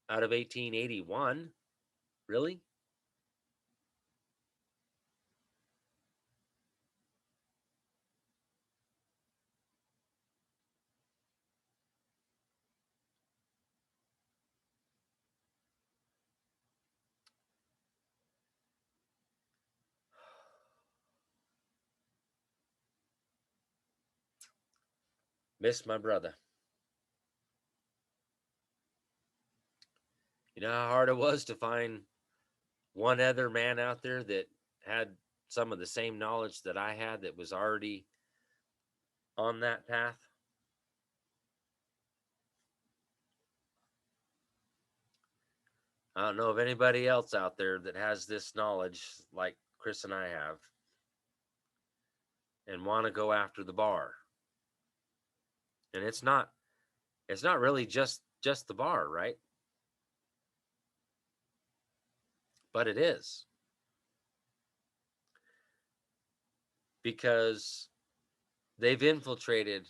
out of 1881. Really? Miss my brother. You know how hard it was to find one other man out there that had some of the same knowledge that I had, that was already on that path? I don't know of anybody else out there that has this knowledge like Chris and I have. and want to go after the bar. And it's not really just the bar, right? But it is. Because they've infiltrated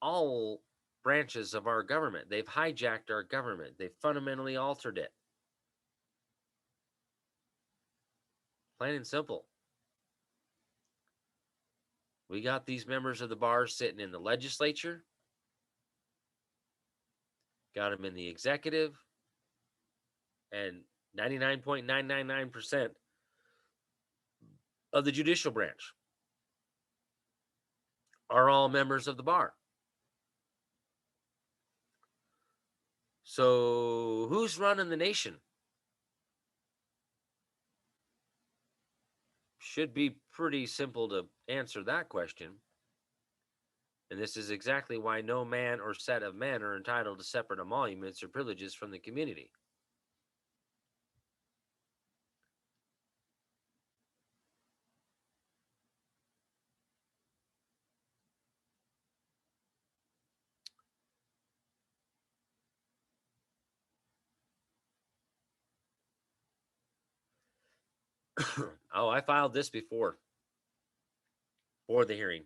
all branches of our government. They've hijacked our government. They've fundamentally altered it. Plain and simple. We got these members of the bar sitting in the legislature, got them in the executive, and 99.999% of the judicial branch are all members of the bar. So who's running the nation? Should be pretty simple to answer that question. And this is exactly why no man or set of men are entitled to separate emoluments or privileges from the community. Oh, I filed this before for the hearing.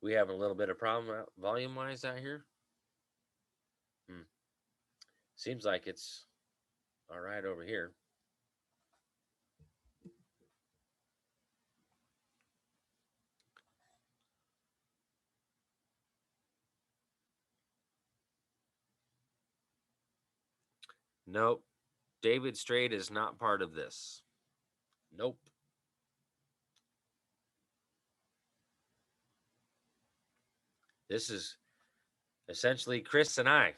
We have a little bit of problem volume-wise out here. Seems like it's all right over here. Nope. David Straight is not part of this. Nope. This is essentially Chris and I.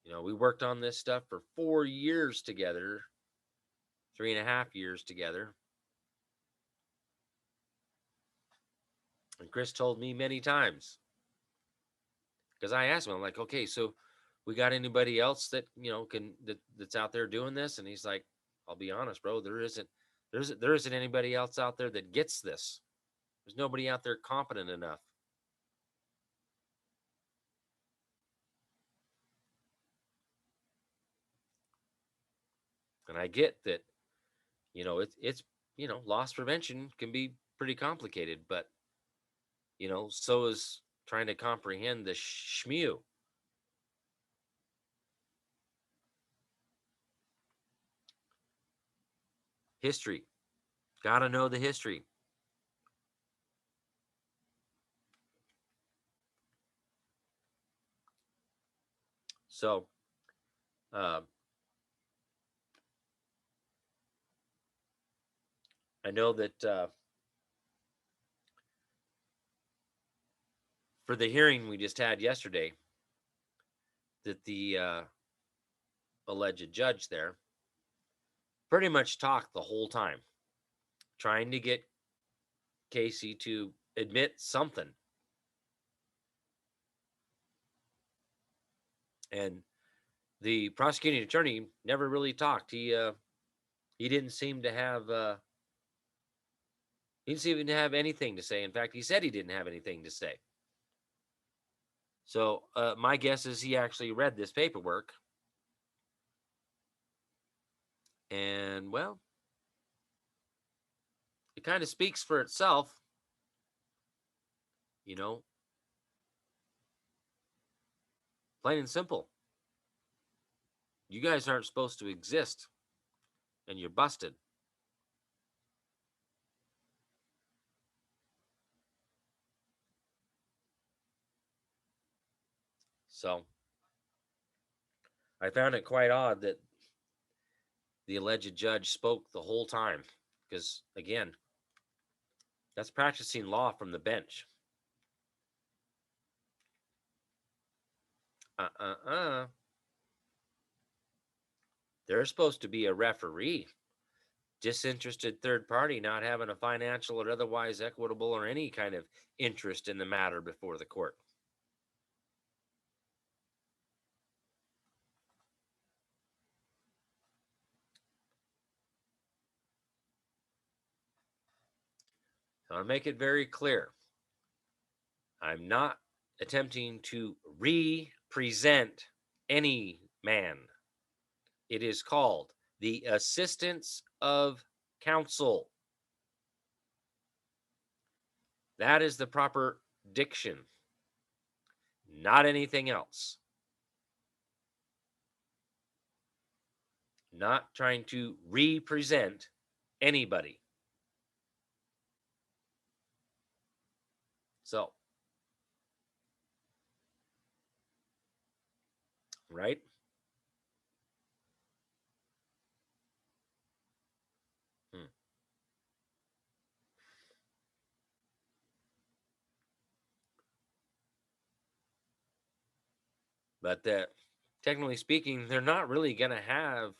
You know, we worked on this stuff for 4 years together, 3.5 years together. And Chris told me many times, because I asked him, I'm like, okay, so we got anybody else that, you know, that's out there doing this? And he's like, I'll be honest, bro, there isn't anybody else out there that gets this. There's nobody out there competent enough. And I get that, you know, it's you know, loss prevention can be pretty complicated, but you know, so is trying to comprehend the shmew. History. Gotta know the history. So, I know that for the hearing we just had yesterday, that the alleged judge there pretty much talked the whole time, trying to get Casey to admit something. And the prosecuting attorney never really talked. He didn't seem to have he didn't seem to have anything to say. In fact, he said he didn't have anything to say. So my guess is he actually read this paperwork. And, well, it kind of speaks for itself. You know, plain and simple. You guys aren't supposed to exist, and you're busted. So I found it quite odd that the alleged judge spoke the whole time, because, again, that's practicing law from the bench. They're supposed to be a referee, disinterested third party, not having a financial or otherwise equitable or any kind of interest in the matter before the court. I'll make it very clear. I'm not attempting to represent any man. It is called the assistance of counsel. That is the proper diction, not anything else. Not trying to represent anybody. So, right? Hmm. But technically speaking, they're not really going to have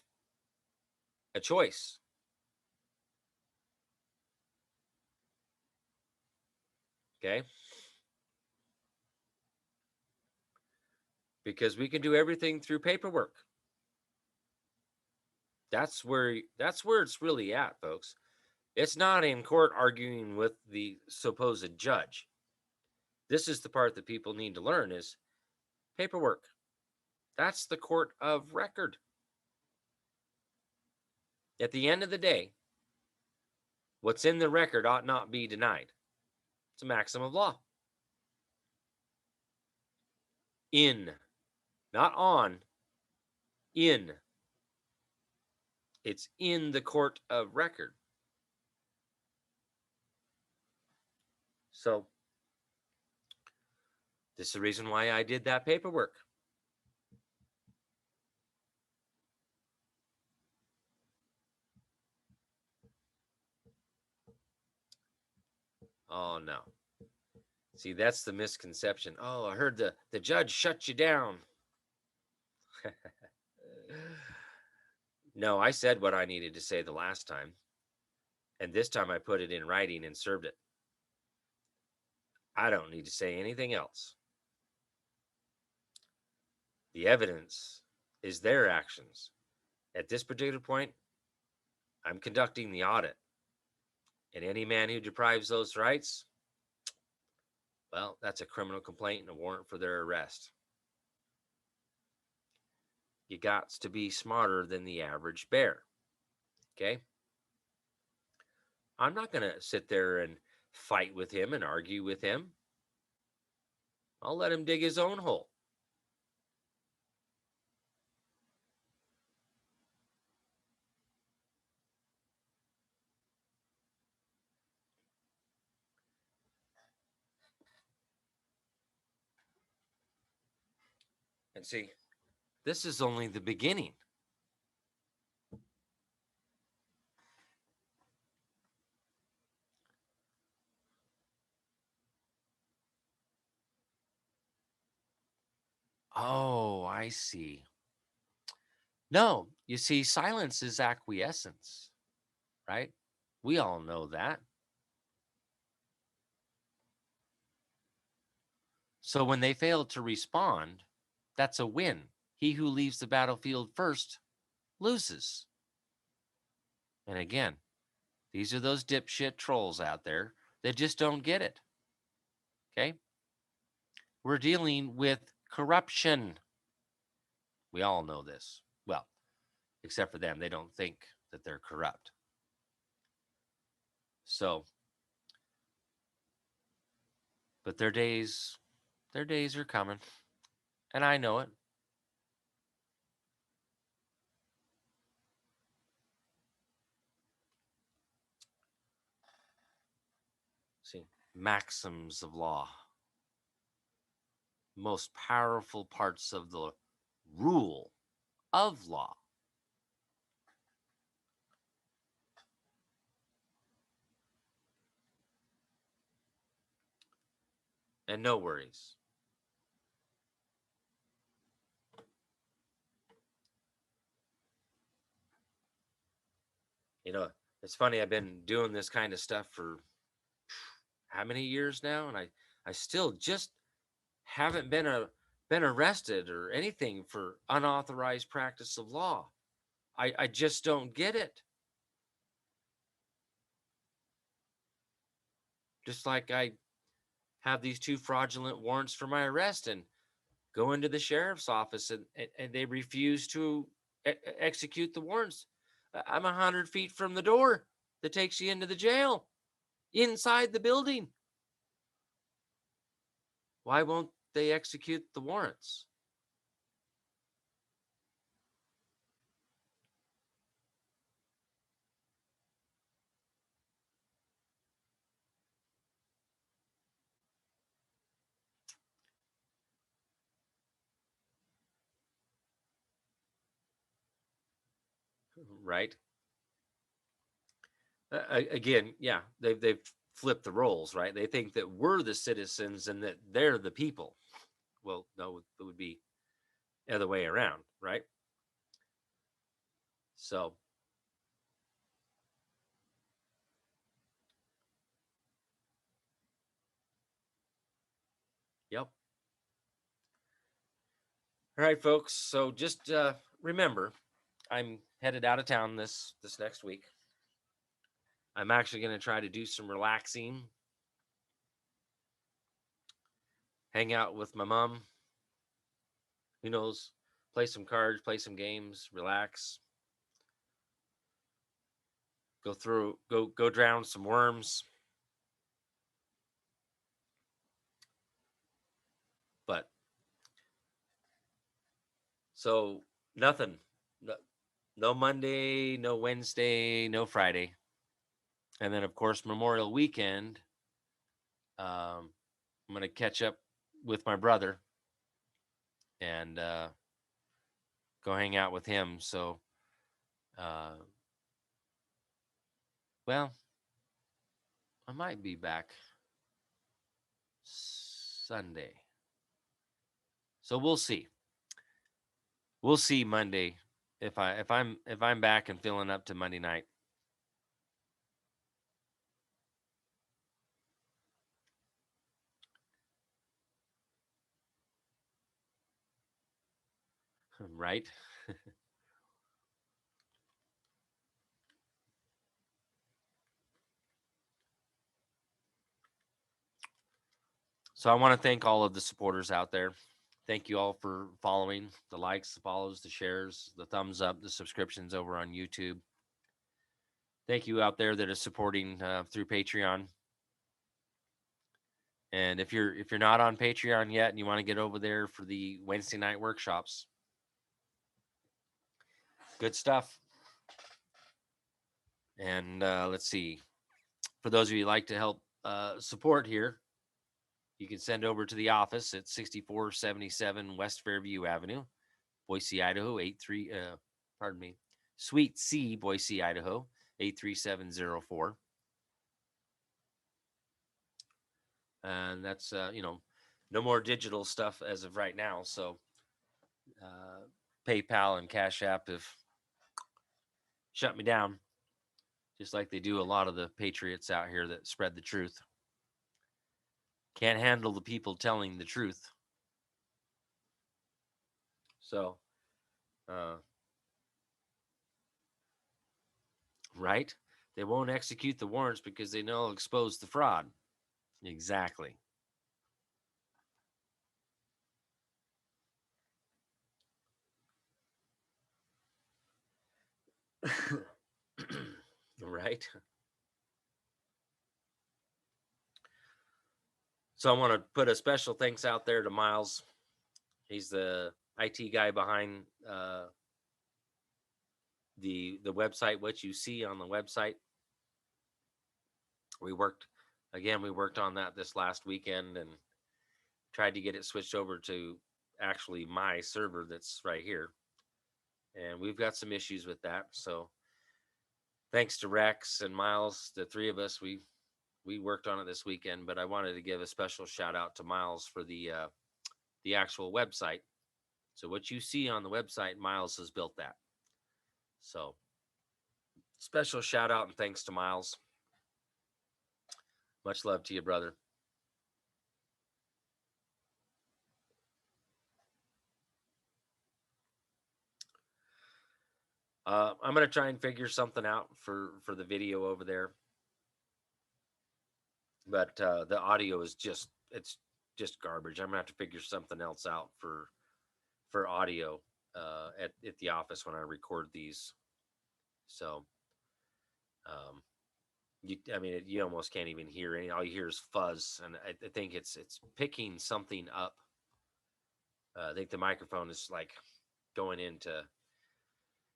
a choice. Okay? Because we can do everything through paperwork. That's where it's really at, folks. It's not in court arguing with the supposed judge. This is the part that people need to learn is paperwork. That's the court of record. At the end of the day, what's in the record ought not be denied. It's a maxim of law. In, not on, in. It's in the court of record. So, this is the reason why I did that paperwork. Oh, no. See, that's the misconception. Oh, I heard the judge shut you down. No, I said what I needed to say the last time. And this time I put it in writing and served it. I don't need to say anything else. The evidence is their actions. At this particular point, I'm conducting the audit. And any man who deprives those rights, well, that's a criminal complaint and a warrant for their arrest. You got to be smarter than the average bear. Okay? I'm not going to sit there and fight with him and argue with him. I'll let him dig his own hole. And see, this is only the beginning. Oh, I see. No, you see, silence is acquiescence, right? We all know that. So when they fail to respond, that's a win. He who leaves the battlefield first loses. And again, these are those dipshit trolls out there that just don't get it. Okay? We're dealing with corruption. We all know this. Well, except for them, they don't think that they're corrupt. So, but their days are coming. And I know it. See, maxims of law. Most powerful parts of the rule of law. And no worries. You know, it's funny, I've been doing this kind of stuff for how many years now? And I still just haven't been arrested or anything for unauthorized practice of law. I just don't get it. Just like I have these 2 fraudulent warrants for my arrest and go into the sheriff's office and they refuse to execute the warrants. I'm 100 feet from the door that takes you into the jail inside the building. Why won't they execute the warrants? Right? Again, yeah, they've flipped the roles, right? They think that we're the citizens and that they're the people. Well, no, it would be the other way around, right? So, yep. All right, folks. So just remember, I'm headed out of town this next week. I'm actually going to try to do some relaxing, hang out with my mom. Who knows? Play some cards, play some games, relax, go drown some worms. But so nothing. No, no Monday, no Wednesday, no Friday. And then of course Memorial Weekend. I'm going to catch up with my brother and go hang out with him. So, uh, well, I might be back Sunday. So we'll see. We'll see Monday if I'm back and feeling up to Monday night. Right? So I want to thank all of the supporters out there. Thank you all for following, the likes, the follows, the shares, the thumbs up, the subscriptions over on YouTube. Thank you out there that is supporting through Patreon. And if you're not on Patreon yet and you want to get over there for the Wednesday night workshops, good stuff. And let's see, for those of you who like to help support here, you can send over to the office at 6477 West Fairview Avenue, Boise, Idaho, Suite C, Boise, Idaho, 83704. And that's, no more digital stuff as of right now. So PayPal and Cash App have shut me down, just like they do a lot of the patriots out here that spread the truth. Can't handle the people telling the truth. So, right? They won't execute the warrants because they know it'll expose the fraud. Exactly. Right? So I want to put a special thanks out there to Miles. He's the IT guy behind the website. What you see on the website, we worked on that this last weekend and tried to get it switched over to actually my server that's right here. And we've got some issues with that. So thanks to Rex and Miles, the three of us, we worked on it this weekend. But I wanted to give a special shout out to Miles for the actual website. So what you see on the website, Miles has built that. So special shout out and thanks to Miles. Much love to you, brother. I'm gonna try and figure something out for the video over there. but the audio is it's just garbage. I'm gonna have to figure something else out for audio at the office when I record these. So um, I mean, you almost can't even hear any. All you hear is fuzz, and I think it's picking something up. I think the microphone is like going into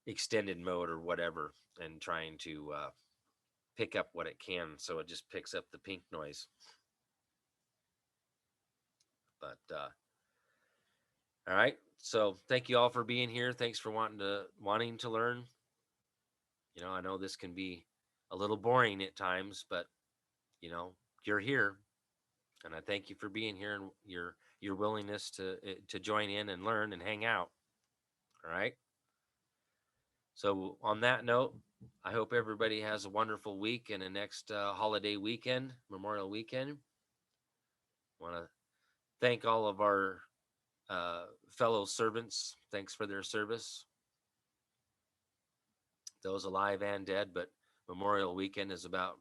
extended mode or whatever, and trying to pick up what it can, so it just picks up the pink noise. But all right, so thank you all for being here. Thanks for wanting to learn. I know this can be a little boring at times, but you know you're here, and I thank you for being here and your willingness to join in and learn and hang out. All right. So on that note, I hope everybody has a wonderful week and a next holiday weekend, Memorial Weekend. Want to thank all of our fellow servants. Thanks for their service, those alive and dead. But Memorial Weekend is about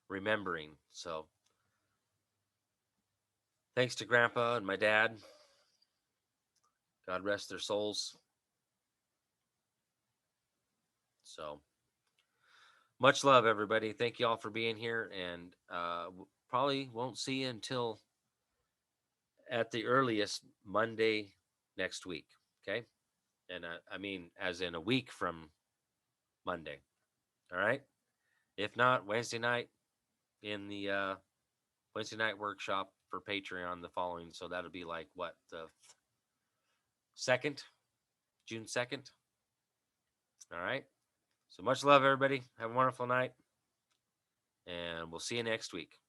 remembering. So thanks to Grandpa and my dad. God rest their souls. So much love, everybody. Thank you all for being here, and probably won't see you until at the earliest Monday next week. Okay, and I mean as in a week from Monday. All right. If not, Wednesday night in the Wednesday night workshop for Patreon the following. So that'll be like what, the 2nd, June 2nd. All right. So much love, everybody. Have a wonderful night, and we'll see you next week.